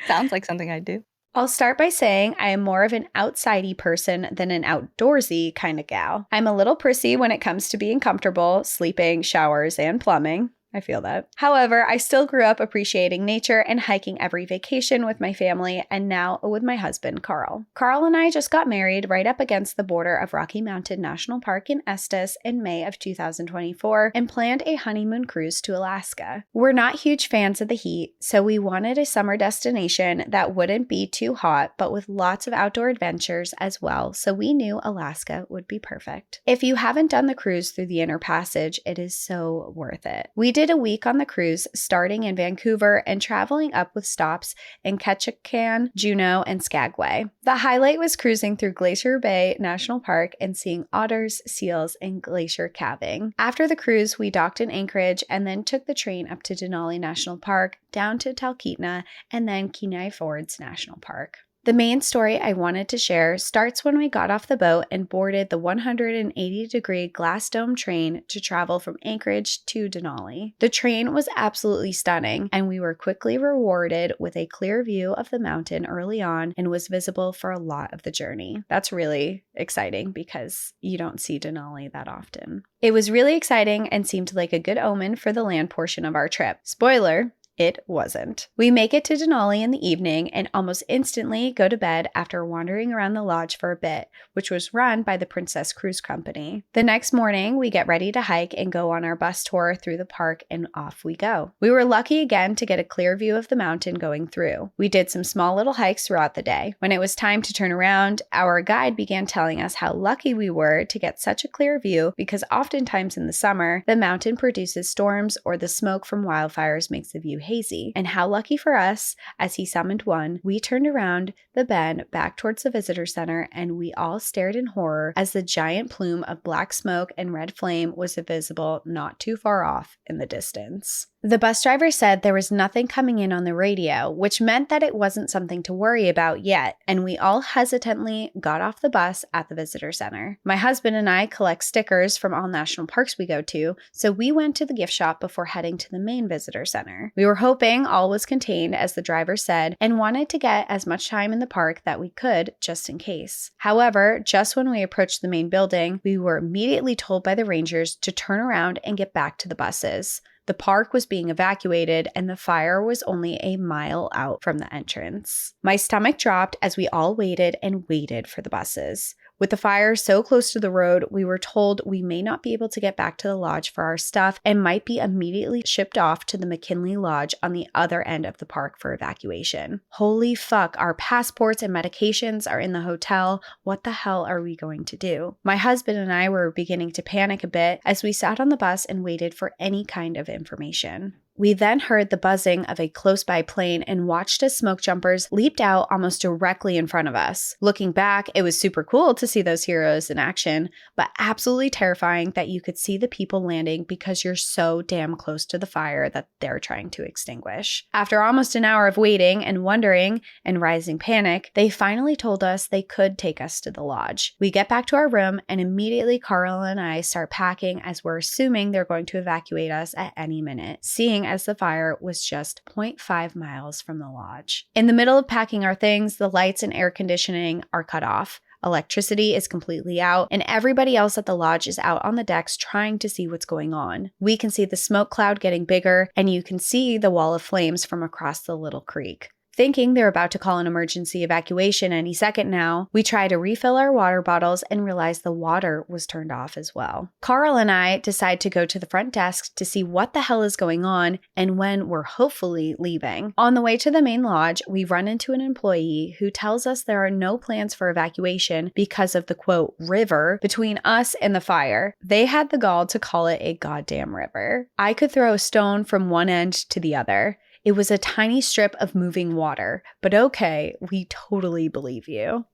sounds like something I'd do. I'll start by saying I am more of an outsidey person than an outdoorsy kind of gal. I'm a little prissy when it comes to being comfortable, sleeping, showers, and plumbing. I feel that. However, I still grew up appreciating nature and hiking every vacation with my family, and now with my husband, Carl. Carl and I just got married right up against the border of Rocky Mountain National Park in Estes in May of 2024 and planned a honeymoon cruise to Alaska. We're not huge fans of the heat, so we wanted a summer destination that wouldn't be too hot, but with lots of outdoor adventures as well, so we knew Alaska would be perfect. If you haven't done the cruise through the Inner Passage, it is so worth it. We did did a week on the cruise, starting in Vancouver and traveling up with stops in Ketchikan, Juneau, and Skagway. The highlight was cruising through Glacier Bay National Park and seeing otters, seals, and glacier calving. After the cruise, we docked in Anchorage and then took the train up to Denali National Park, down to Talkeetna, and then Kenai Fords National Park. The main story I wanted to share starts when we got off the boat and boarded the 180-degree glass dome train to travel from Anchorage to Denali. The train was absolutely stunning, and we were quickly rewarded with a clear view of the mountain early on and was visible for a lot of the journey. That's really exciting because you don't see Denali that often. It was really exciting and seemed like a good omen for the land portion of our trip. Spoiler, it wasn't. We make it to Denali in the evening and almost instantly go to bed after wandering around the lodge for a bit, which was run by the Princess Cruise Company. The next morning, we get ready to hike and go on our bus tour through the park, and off we go. We were lucky again to get a clear view of the mountain going through. We did some small little hikes throughout the day. When it was time to turn around, our guide began telling us how lucky we were to get such a clear view because oftentimes in the summer, the mountain produces storms or the smoke from wildfires makes the view hazy. And how lucky for us, as he summoned one, we turned around the bend back towards the visitor center and we all stared in horror as the giant plume of black smoke and red flame was visible not too far off in the distance. The bus driver said there was nothing coming in on the radio, which meant that it wasn't something to worry about yet, and we all hesitantly got off the bus at the visitor center. My husband and I collect stickers from all national parks we go to, so we went to the gift shop before heading to the main visitor center. We were hoping all was contained, as the driver said, and wanted to get as much time in the park that we could, just in case. However, just when we approached the main building, we were immediately told by the rangers to turn around and get back to the buses. The park was being evacuated and the fire was only a mile out from the entrance. My stomach dropped as we all waited and waited for the buses. With the fire so close to the road, we were told we may not be able to get back to the lodge for our stuff and might be immediately shipped off to the McKinley Lodge on the other end of the park for evacuation. Holy fuck, our passports and medications are in the hotel. What the hell are we going to do? My husband and I were beginning to panic a bit as we sat on the bus and waited for any kind of information. We then heard the buzzing of a close-by plane and watched as smoke jumpers leaped out almost directly in front of us. Looking back, it was super cool to see those heroes in action, but absolutely terrifying that you could see the people landing because you're so damn close to the fire that they're trying to extinguish. After almost an hour of waiting and wondering and rising panic, they finally told us they could take us to the lodge. We get back to our room and immediately Carl and I start packing as we're assuming they're going to evacuate us at any minute, seeing as the fire was just 0.5 miles from the lodge. In the middle of packing our things, the lights and air conditioning are cut off. Electricity is completely out, and everybody else at the lodge is out on the decks trying to see what's going on. We can see the smoke cloud getting bigger, and you can see the wall of flames from across the little creek. Thinking they're about to call an emergency evacuation any second now, we try to refill our water bottles and realize the water was turned off as well. Carl and I decide to go to the front desk to see what the hell is going on and when we're hopefully leaving. On the way to the main lodge, we run into an employee who tells us there are no plans for evacuation because of the quote, river between us and the fire. They had the gall to call it a goddamn river. I could throw a stone from one end to the other. It was a tiny strip of moving water, but okay, we totally believe you.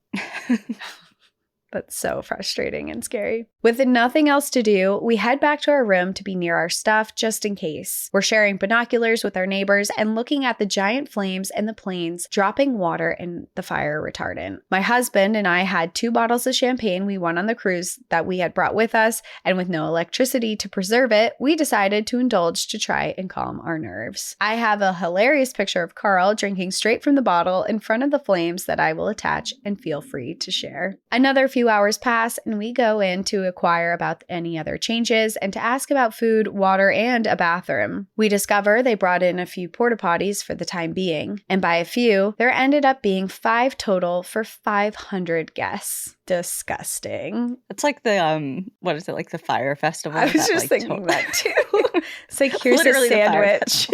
That's so frustrating and scary. With nothing else to do, we head back to our room to be near our stuff just in case. We're sharing binoculars with our neighbors and looking at the giant flames and the planes dropping water in the fire retardant. My husband and I had 2 bottles of champagne we won on the cruise that we had brought with us, and with no electricity to preserve it, we decided to indulge to try and calm our nerves. I have a hilarious picture of Carl drinking straight from the bottle in front of the flames that I will attach and feel free to share. Another few hours pass and we go in to inquire about any other changes and to ask about food, water, and a bathroom. We discover they brought in a few porta potties for the time being, and by a few, there ended up being 5 total for 500 guests. Disgusting. It's like the what is it, like the fire festival? I was just thinking that too. It's like, here's a sandwich.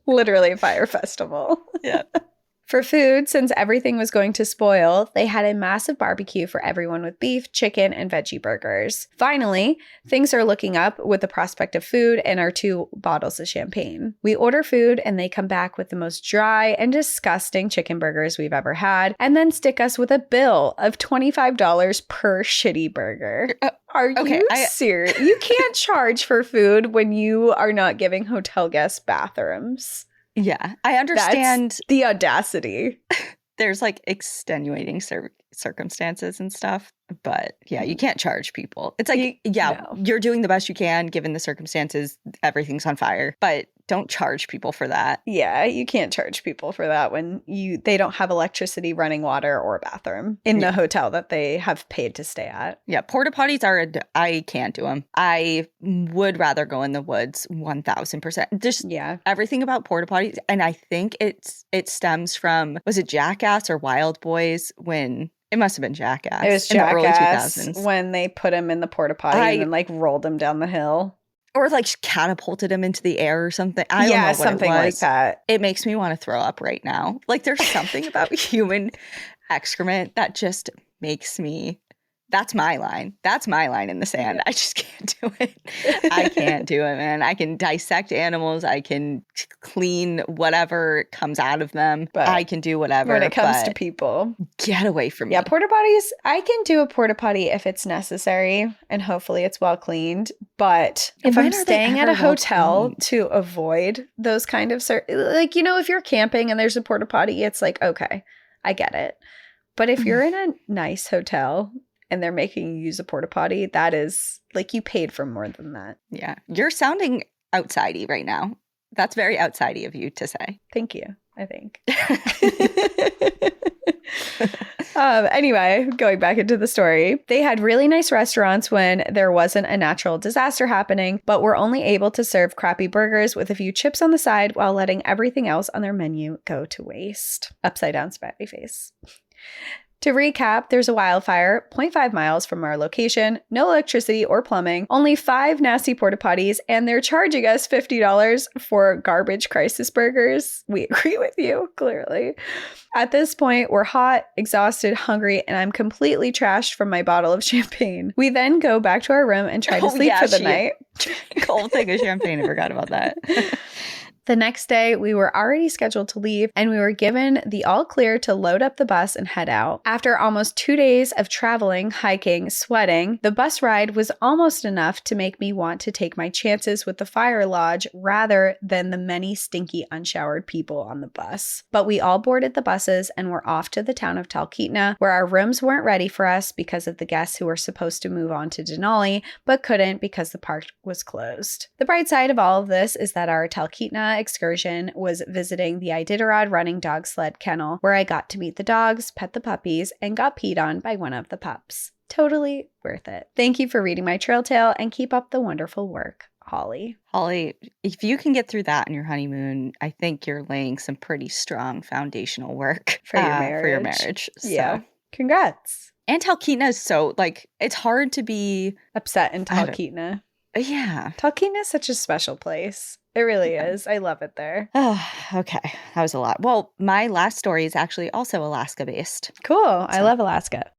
Literally a fire festival. Yeah. For food, since everything was going to spoil, they had a massive barbecue for everyone with beef, chicken, and veggie burgers. Finally, things are looking up with the prospect of food and our 2 bottles of champagne. We order food and they come back with the most dry and disgusting chicken burgers we've ever had, and then stick us with a bill of $25 per shitty burger. Are you serious? You can't charge for food when you are not giving hotel guests bathrooms. Yeah, I understand. That's the audacity. There's like extenuating circumstances and stuff, but yeah, you can't charge people. It's like, you're doing the best you can given the circumstances. Everything's on fire, but don't charge people for that. Yeah, you can't charge people for that when they don't have electricity, running water, or a bathroom in the hotel that they have paid to stay at. Yeah, porta potties I can't do them. I would rather go in the woods 1000%. Just everything about porta potties, and I think it stems from, was it Jackass or Wild Boys when... It must have been Jackass. It was Jackass in the early 2000s when they put him in the porta potty and then like rolled him down the hill. Or like catapulted him into the air or something. I don't know what something it was. Like that. It makes me want to throw up right now. Like there's something about human excrement that just makes me... That's my line. That's my line in the sand. I just can't do it. I can't do it, man. I can dissect animals. I can clean whatever comes out of them. But I can do whatever. When it comes to people. Get away from me. Yeah, porta potties, I can do a porta potty if it's necessary and hopefully it's well cleaned. But if I'm staying at a hotel to avoid those kind of... like, if you're camping and there's a porta potty, it's like, okay, I get it. But if you're in a nice hotel... and they're making you use a porta potty, that is like you paid for more than that. Yeah. You're sounding outsidey right now. That's very outsidey of you to say. Thank you, I think. Anyway, going back into the story, they had really nice restaurants when there wasn't a natural disaster happening, but were only able to serve crappy burgers with a few chips on the side while letting everything else on their menu go to waste. Upside down smiley face. To recap, there's a wildfire 0.5 miles from our location, no electricity or plumbing, only 5 nasty porta potties, and they're charging us $50 for garbage crisis burgers. We agree with you, clearly. At this point, we're hot, exhausted, hungry, and I'm completely trashed from my bottle of champagne. We then go back to our room and try to sleep for the night. Cold thing of champagne, I forgot about that. The next day, we were already scheduled to leave, and we were given the all clear to load up the bus and head out. After almost 2 days of traveling, hiking, sweating, the bus ride was almost enough to make me want to take my chances with the fire lodge rather than the many stinky, unshowered people on the bus. But we all boarded the buses and were off to the town of Talkeetna, where our rooms weren't ready for us because of the guests who were supposed to move on to Denali, but couldn't because the park was closed. The bright side of all of this is that our Talkeetna excursion was visiting the Iditarod running dog sled kennel, where I got to meet the dogs, pet the puppies, and got peed on by one of the pups. Totally worth it. Thank you for reading my trail tale and keep up the wonderful work, Holly. Holly, if you can get through that on your honeymoon, I think you're laying some pretty strong foundational work for your marriage. So. Yeah. Congrats. And Talkeetna is so, like, it's hard to be upset in Talkeetna. Yeah. Talkeetna is such a special place. It really is. I love it there. Oh, okay. That was a lot. Well, my last story is actually also Alaska-based. Cool. I love Alaska.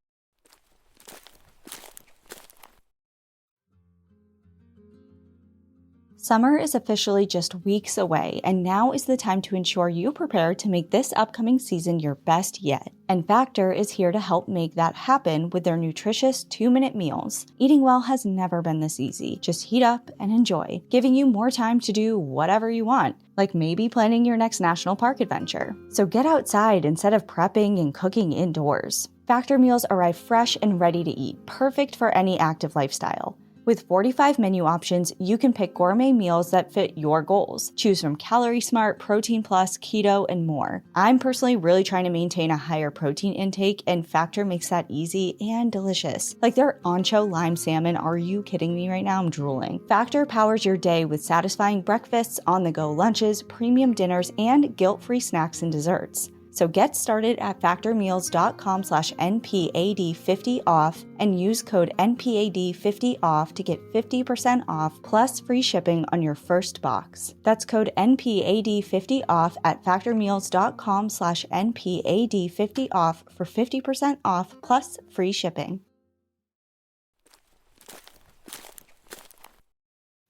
Summer is officially just weeks away, and now is the time to ensure you prepare to make this upcoming season your best yet. And Factor is here to help make that happen with their nutritious 2-minute meals. Eating well has never been this easy. Just heat up and enjoy, giving you more time to do whatever you want, like maybe planning your next national park adventure. So get outside instead of prepping and cooking indoors. Factor meals arrive fresh and ready to eat, perfect for any active lifestyle. With 45 menu options, you can pick gourmet meals that fit your goals. Choose from Calorie Smart, Protein Plus, Keto, and more. I'm personally really trying to maintain a higher protein intake, and Factor makes that easy and delicious. Like their ancho lime salmon, are you kidding me right now? I'm drooling. Factor powers your day with satisfying breakfasts, on-the-go lunches, premium dinners, and guilt-free snacks and desserts. So get started at factormeals.com/NPAD50OFF and use code NPAD50OFF to get 50% off plus free shipping on your first box. That's code NPAD50OFF at factormeals.com/NPAD50OFF for 50% off plus free shipping.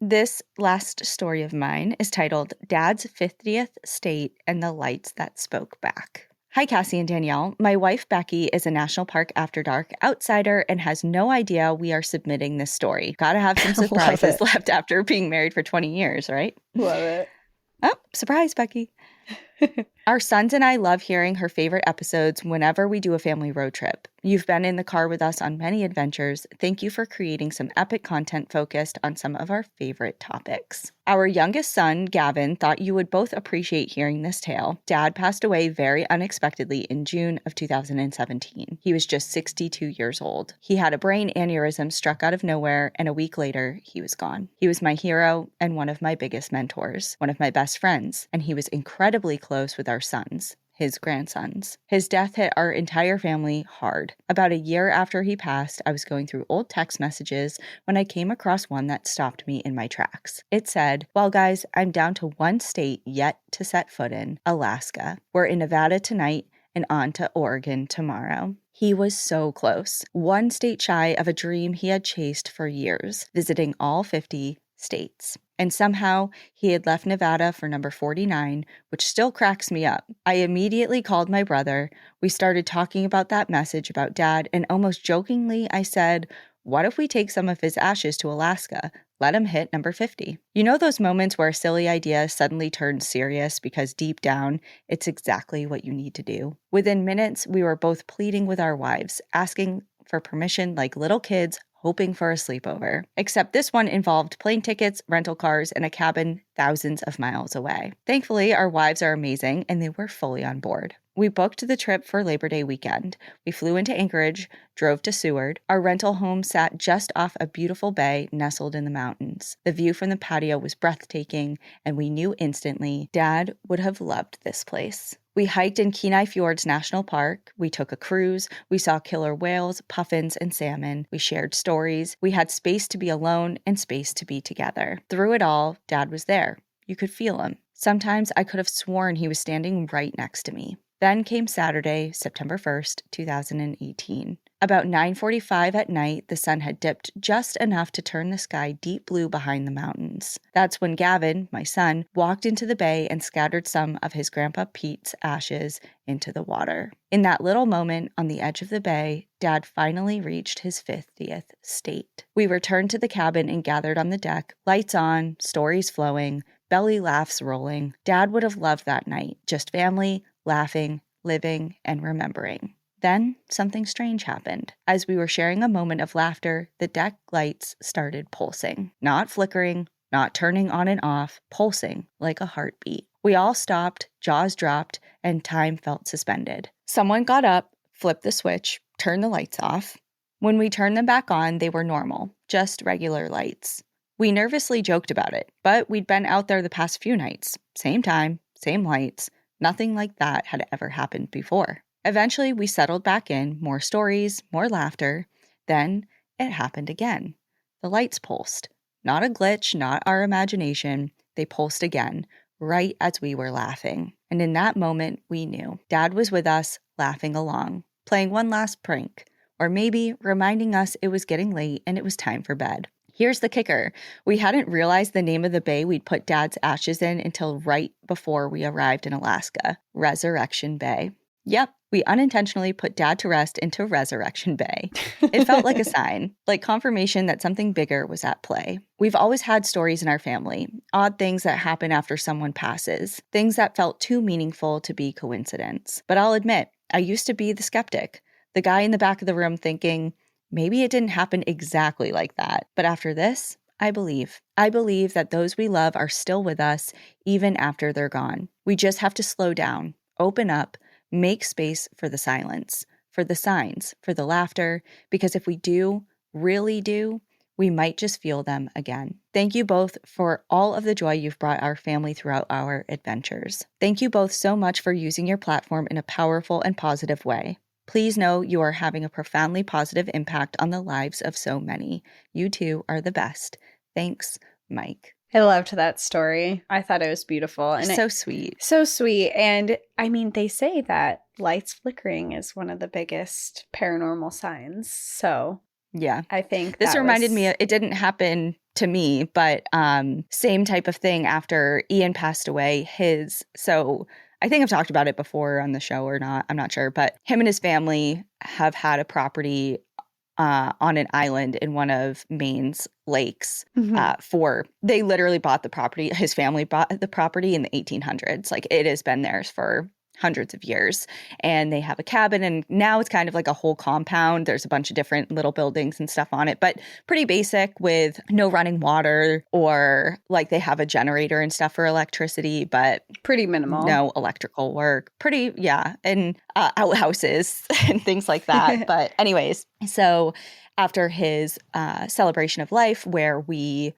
This last story of mine is titled Dad's 50th State and the Lights That Spoke Back. Hi, Cassie and Danielle. My wife, Becky, is a National Park After Dark outsider and has no idea we are submitting this story. Gotta have some surprises left after being married for 20 years, right? Love it. Oh, surprise, Becky. Our sons and I love hearing her favorite episodes whenever we do a family road trip. You've been in the car with us on many adventures. Thank you for creating some epic content focused on some of our favorite topics. Our youngest son, Gavin, thought you would both appreciate hearing this tale. Dad passed away very unexpectedly in June of 2017. He was just 62 years old. He had a brain aneurysm struck out of nowhere, and a week later, he was gone. He was my hero and one of my biggest mentors, one of my best friends, and he was incredibly close with our sons, his grandsons. His death hit our entire family hard. About a year after he passed, I was going through old text messages when I came across one that stopped me in my tracks. It said, "Well, guys, I'm down to one state yet to set foot in, Alaska. We're in Nevada tonight and on to Oregon tomorrow." He was so close, one state shy of a dream he had chased for years, visiting all 50 states. And somehow he had left Nevada for number 49, which still cracks me up. I immediately called my brother. We started talking about that message about Dad, and almost jokingly I said, "What if we take some of his ashes to Alaska? Let him hit number 50. You know those moments where a silly idea suddenly turns serious because deep down, it's exactly what you need to do? Within minutes, we were both pleading with our wives, asking for permission like little kids, hoping for a sleepover. Except this one involved plane tickets, rental cars, and a cabin thousands of miles away. Thankfully, our wives are amazing, and they were fully on board. We booked the trip for Labor Day weekend. We flew into Anchorage, drove to Seward. Our rental home sat just off a beautiful bay nestled in the mountains. The view from the patio was breathtaking, and we knew instantly Dad would have loved this place. We hiked in Kenai Fjords National Park. We took a cruise. We saw killer whales, puffins, and salmon. We shared stories. We had space to be alone and space to be together. Through it all, Dad was there. You could feel him. Sometimes I could have sworn he was standing right next to me. Then came Saturday, September 1st, 2018. About 9:45 at night, the sun had dipped just enough to turn the sky deep blue behind the mountains. That's when Gavin, my son, walked into the bay and scattered some of his Grandpa Pete's ashes into the water. In that little moment on the edge of the bay, Dad finally reached his 50th state. We returned to the cabin and gathered on the deck, lights on, stories flowing, belly laughs rolling. Dad would have loved that night, just family, laughing, living, and remembering. Then something strange happened. As we were sharing a moment of laughter, the deck lights started pulsing. Not flickering, not turning on and off, pulsing like a heartbeat. We all stopped, jaws dropped, and time felt suspended. Someone got up, flipped the switch, turned the lights off. When we turned them back on, they were normal, just regular lights. We nervously joked about it, but we'd been out there the past few nights. Same time, same lights. Nothing like that had ever happened before. Eventually, we settled back in, more stories, more laughter. Then it happened again. The lights pulsed. Not a glitch, not our imagination. They pulsed again, right as we were laughing. And in that moment, we knew. Dad was with us, laughing along, playing one last prank, or maybe reminding us it was getting late and it was time for bed. Here's the kicker. We hadn't realized the name of the bay we'd put Dad's ashes in until right before we arrived in Alaska, Resurrection Bay. Yep, we unintentionally put Dad to rest into Resurrection Bay. It felt like a sign, like confirmation that something bigger was at play. We've always had stories in our family, odd things that happen after someone passes, things that felt too meaningful to be coincidence. But I'll admit, I used to be the skeptic, the guy in the back of the room thinking, maybe it didn't happen exactly like that. But after this, I believe. I believe that those we love are still with us even after they're gone. We just have to slow down, open up, make space for the silence, for the signs, for the laughter, because if we do, really do, we might just feel them again. Thank you both for all of the joy you've brought our family throughout our adventures. Thank you both so much for using your platform in a powerful and positive way. Please know you are having a profoundly positive impact on the lives of so many. You two are the best. Thanks, Mike. I loved that story. I thought it was beautiful. And So sweet. So sweet. And I mean, they say that lights flickering is one of the biggest paranormal signs. So yeah, I think this reminded me, it didn't happen to me, but same type of thing after Ian passed away. So I think I've talked about it before on the show or not. I'm not sure. But him and his family have had a property on an island in one of Maine's lakes they literally bought the property. His family bought the property in the 1800s. Like, it has been theirs for hundreds of years, and they have a cabin, and now it's kind of like a whole compound. There's a bunch of different little buildings and stuff on it, but pretty basic, with no running water, or like they have a generator and stuff for electricity, but pretty minimal. No electrical work. And outhouses and things like that. But anyways, so after his celebration of life, where he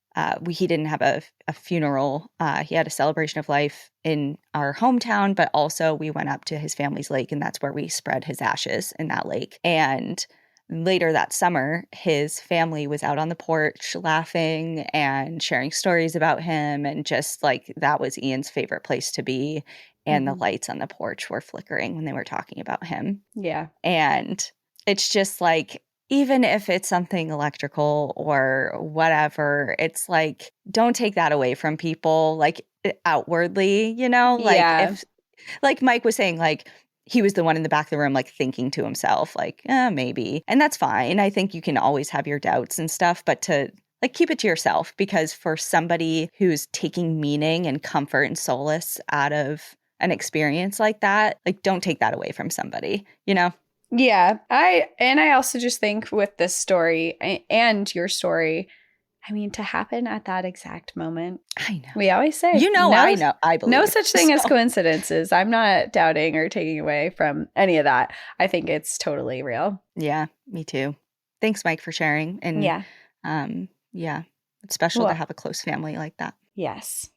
didn't have a funeral, he had a celebration of life in our hometown, but also we went up to his family's lake, and that's where we spread his ashes, in that lake. And later that summer, his family was out on the porch laughing and sharing stories about him, and just like, that was Ian's favorite place to be. And the lights on the porch were flickering when they were talking about him. Yeah. And it's just like, even if it's something electrical or whatever, it's like, don't take that away from people, like, outwardly, like, if, like Mike was saying, like, he was the one in the back of the room, like, thinking to himself, like, maybe. And that's fine. I think you can always have your doubts and stuff, but to, like, keep it to yourself, because for somebody who's taking meaning and comfort and solace out of an experience like that, like, don't take that away from somebody, Yeah. I also just think with this story and your story, I mean, to happen at that exact moment. I know. We always say, I know. I believe. No such thing as coincidences. I'm not doubting or taking away from any of that. I think it's totally real. Yeah, me too. Thanks, Mike, for sharing. And it's special to have a close family like that. Yes.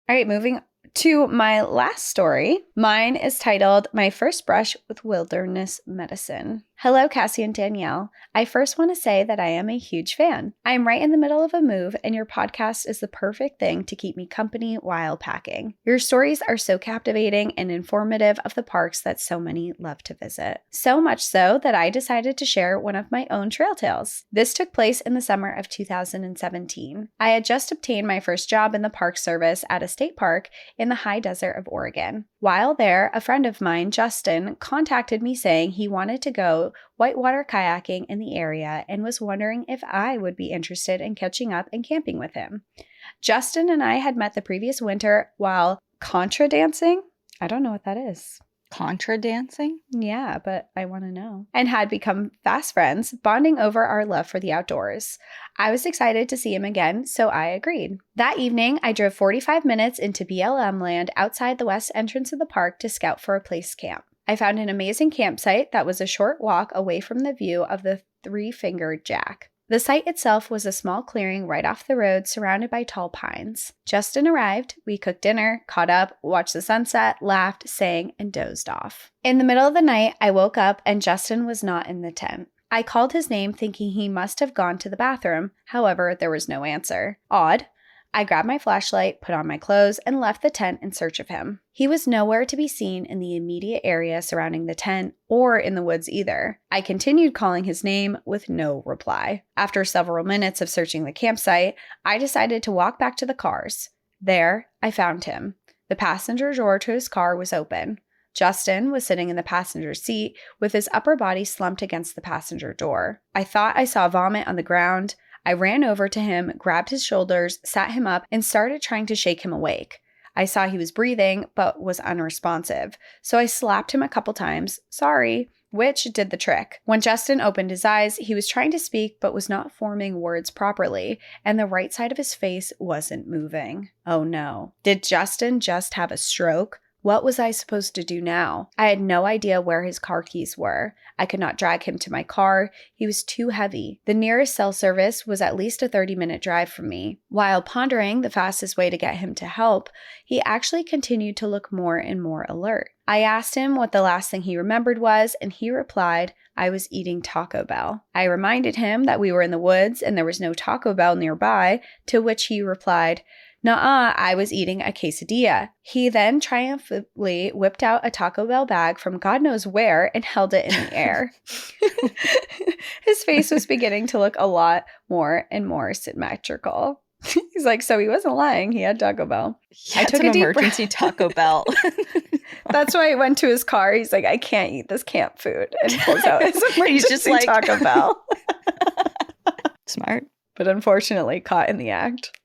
All right, moving to my last story. Mine is titled My First Brush with Wilderness Medicine. Hello, Cassie and Danielle. I first want to say that I am a huge fan. I am right in the middle of a move, and your podcast is the perfect thing to keep me company while packing. Your stories are so captivating and informative of the parks that so many love to visit. So much so that I decided to share one of my own trail tales. This took place in the summer of 2017. I had just obtained my first job in the Park Service at a state park in the high desert of Oregon. While there, a friend of mine, Justin, contacted me saying he wanted to go whitewater kayaking in the area and was wondering if I would be interested in catching up and camping with him. Justin and I had met the previous winter while contra dancing. I don't know what that is. Contra dancing? Yeah, but I want to know. And had become fast friends, bonding over our love for the outdoors. I was excited to see him again, so I agreed. That evening, I drove 45 minutes into BLM land outside the west entrance of the park to scout for a place to camp. I found an amazing campsite that was a short walk away from the view of the Three-Fingered Jack. The site itself was a small clearing right off the road surrounded by tall pines. Justin arrived, we cooked dinner, caught up, watched the sunset, laughed, sang, and dozed off. In the middle of the night, I woke up and Justin was not in the tent. I called his name thinking he must have gone to the bathroom. However, there was no answer. Odd. I grabbed my flashlight, put on my clothes, and left the tent in search of him. He was nowhere to be seen in the immediate area surrounding the tent or in the woods either. I continued calling his name with no reply. After several minutes of searching the campsite, I decided to walk back to the cars. There, I found him. The passenger door to his car was open. Justin was sitting in the passenger seat with his upper body slumped against the passenger door. I thought I saw vomit on the ground. I ran over to him, grabbed his shoulders, sat him up, and started trying to shake him awake. I saw he was breathing, but was unresponsive, so I slapped him a couple times, sorry, which did the trick. When Justin opened his eyes, he was trying to speak, but was not forming words properly, and the right side of his face wasn't moving. Oh no. Did Justin just have a stroke? What was I supposed to do now? I had no idea where his car keys were. I could not drag him to my car. He was too heavy. The nearest cell service was at least a 30-minute drive from me. While pondering the fastest way to get him to help, he actually continued to look more and more alert. I asked him what the last thing he remembered was, and he replied, I was eating Taco Bell. I reminded him that we were in the woods and there was no Taco Bell nearby, to which he replied, Nuh-uh, I was eating a quesadilla. He then triumphantly whipped out a Taco Bell bag from God knows where and held it in the air. His face was beginning to look a lot more and more symmetrical. He's like, so he wasn't lying. He had Taco Bell. I took a deep emergency Taco Bell. That's why he went to his car. He's like, I can't eat this camp food. And pulls out his emergency He's just like Taco Bell. Smart. But unfortunately caught in the act.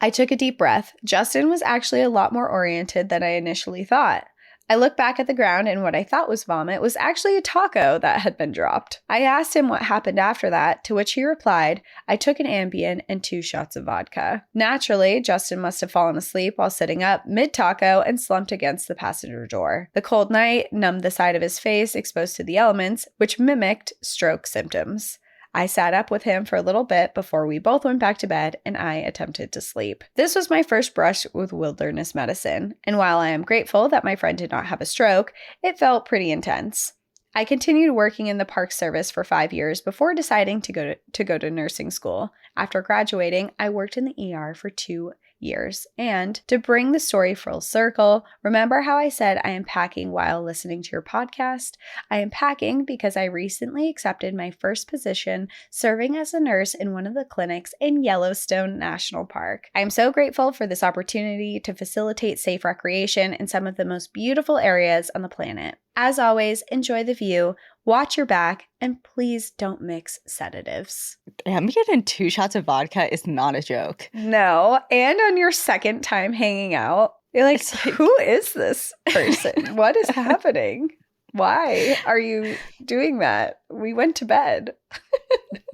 I took a deep breath. Justin was actually a lot more oriented than I initially thought. I looked back at the ground and what I thought was vomit was actually a taco that had been dropped. I asked him what happened after that, to which he replied, I took an Ambien and 2 shots of vodka. Naturally, Justin must have fallen asleep while sitting up mid-taco and slumped against the passenger door. The cold night numbed the side of his face exposed to the elements, which mimicked stroke symptoms. I sat up with him for a little bit before we both went back to bed and I attempted to sleep. This was my first brush with wilderness medicine, and while I am grateful that my friend did not have a stroke, it felt pretty intense. I continued working in the Park Service for 5 years before deciding to go to nursing school. After graduating, I worked in the ER for 2 years. And to bring the story full circle, remember how I said I am packing while listening to your podcast? I am packing because I recently accepted my first position serving as a nurse in one of the clinics in Yellowstone National Park. I am so grateful for this opportunity to facilitate safe recreation in some of the most beautiful areas on the planet. As always, enjoy the view, watch your back, and please don't mix sedatives. Ambien and 2 shots of vodka is not a joke. No, and on your second time hanging out, you're like, who is this person? What is happening? Why are you doing that? We went to bed.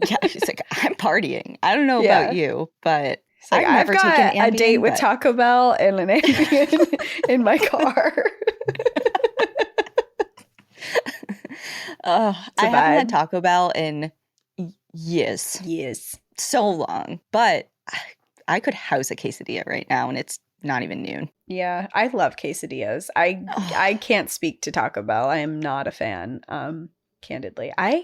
Yeah, she's like, I'm partying. I don't know about you, but like, I've never taken Ambien, a date with Taco Bell and an Ambien in my car. I haven't had Taco Bell in years. Yes. So long. But I could house a quesadilla right now and it's not even noon. Yeah, I love quesadillas. I can't speak to Taco Bell. I am not a fan, candidly. I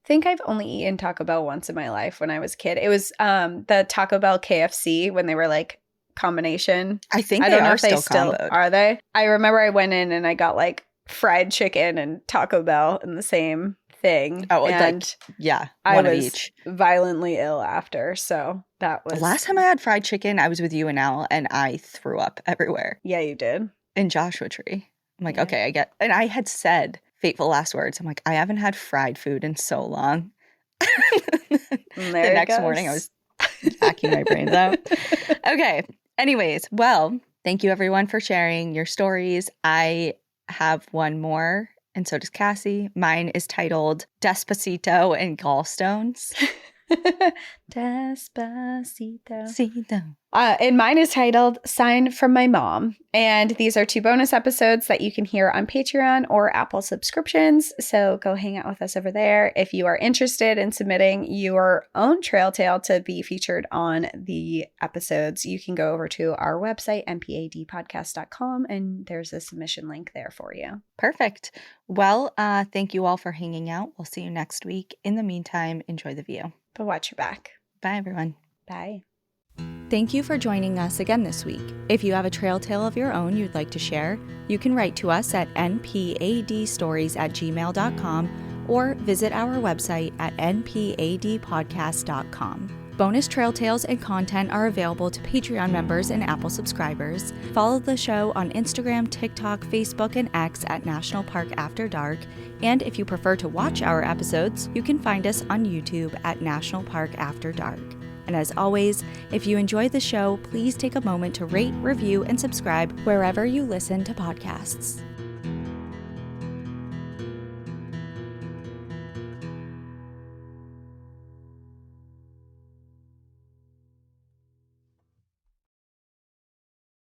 think I've only eaten Taco Bell once in my life when I was a kid. It was the Taco Bell KFC when they were like combination. I think I don't know if they still are they? I remember I went in and I got like fried chicken and Taco Bell in the same thing. Oh, and like, yeah, one one of each. Violently ill after. So that was the last time I had fried chicken. I was with you and Al, and I threw up everywhere. Yeah, you did. In Joshua Tree. I'm like, okay, I get. And I had said fateful last words. I'm like, I haven't had fried food in so long. The next morning, I was hacking my brains out. Okay. Anyways, well, thank you everyone for sharing your stories. I have one more, and so does Cassie. Mine is titled Despacito and Gallstones. Despacito. And mine is titled Sign from My Mom. And these are 2 bonus episodes that you can hear on Patreon or Apple subscriptions. So go hang out with us over there. If you are interested in submitting your own trail tale to be featured on the episodes, you can go over to our website, npadpodcast.com, and there's a submission link there for you. Perfect. Well, thank you all for hanging out. We'll see you next week. In the meantime, enjoy the view. But watch your back. Bye, everyone. Bye. Thank you for joining us again this week. If you have a trail tale of your own you'd like to share, you can write to us at npadstories@gmail.com or visit our website at npadpodcast.com. Bonus trail tales and content are available to Patreon members and Apple subscribers. Follow the show on Instagram, TikTok, Facebook, and X at National Park After Dark. And if you prefer to watch our episodes, you can find us on YouTube at National Park After Dark. And as always, if you enjoy the show, please take a moment to rate, review, and subscribe wherever you listen to podcasts.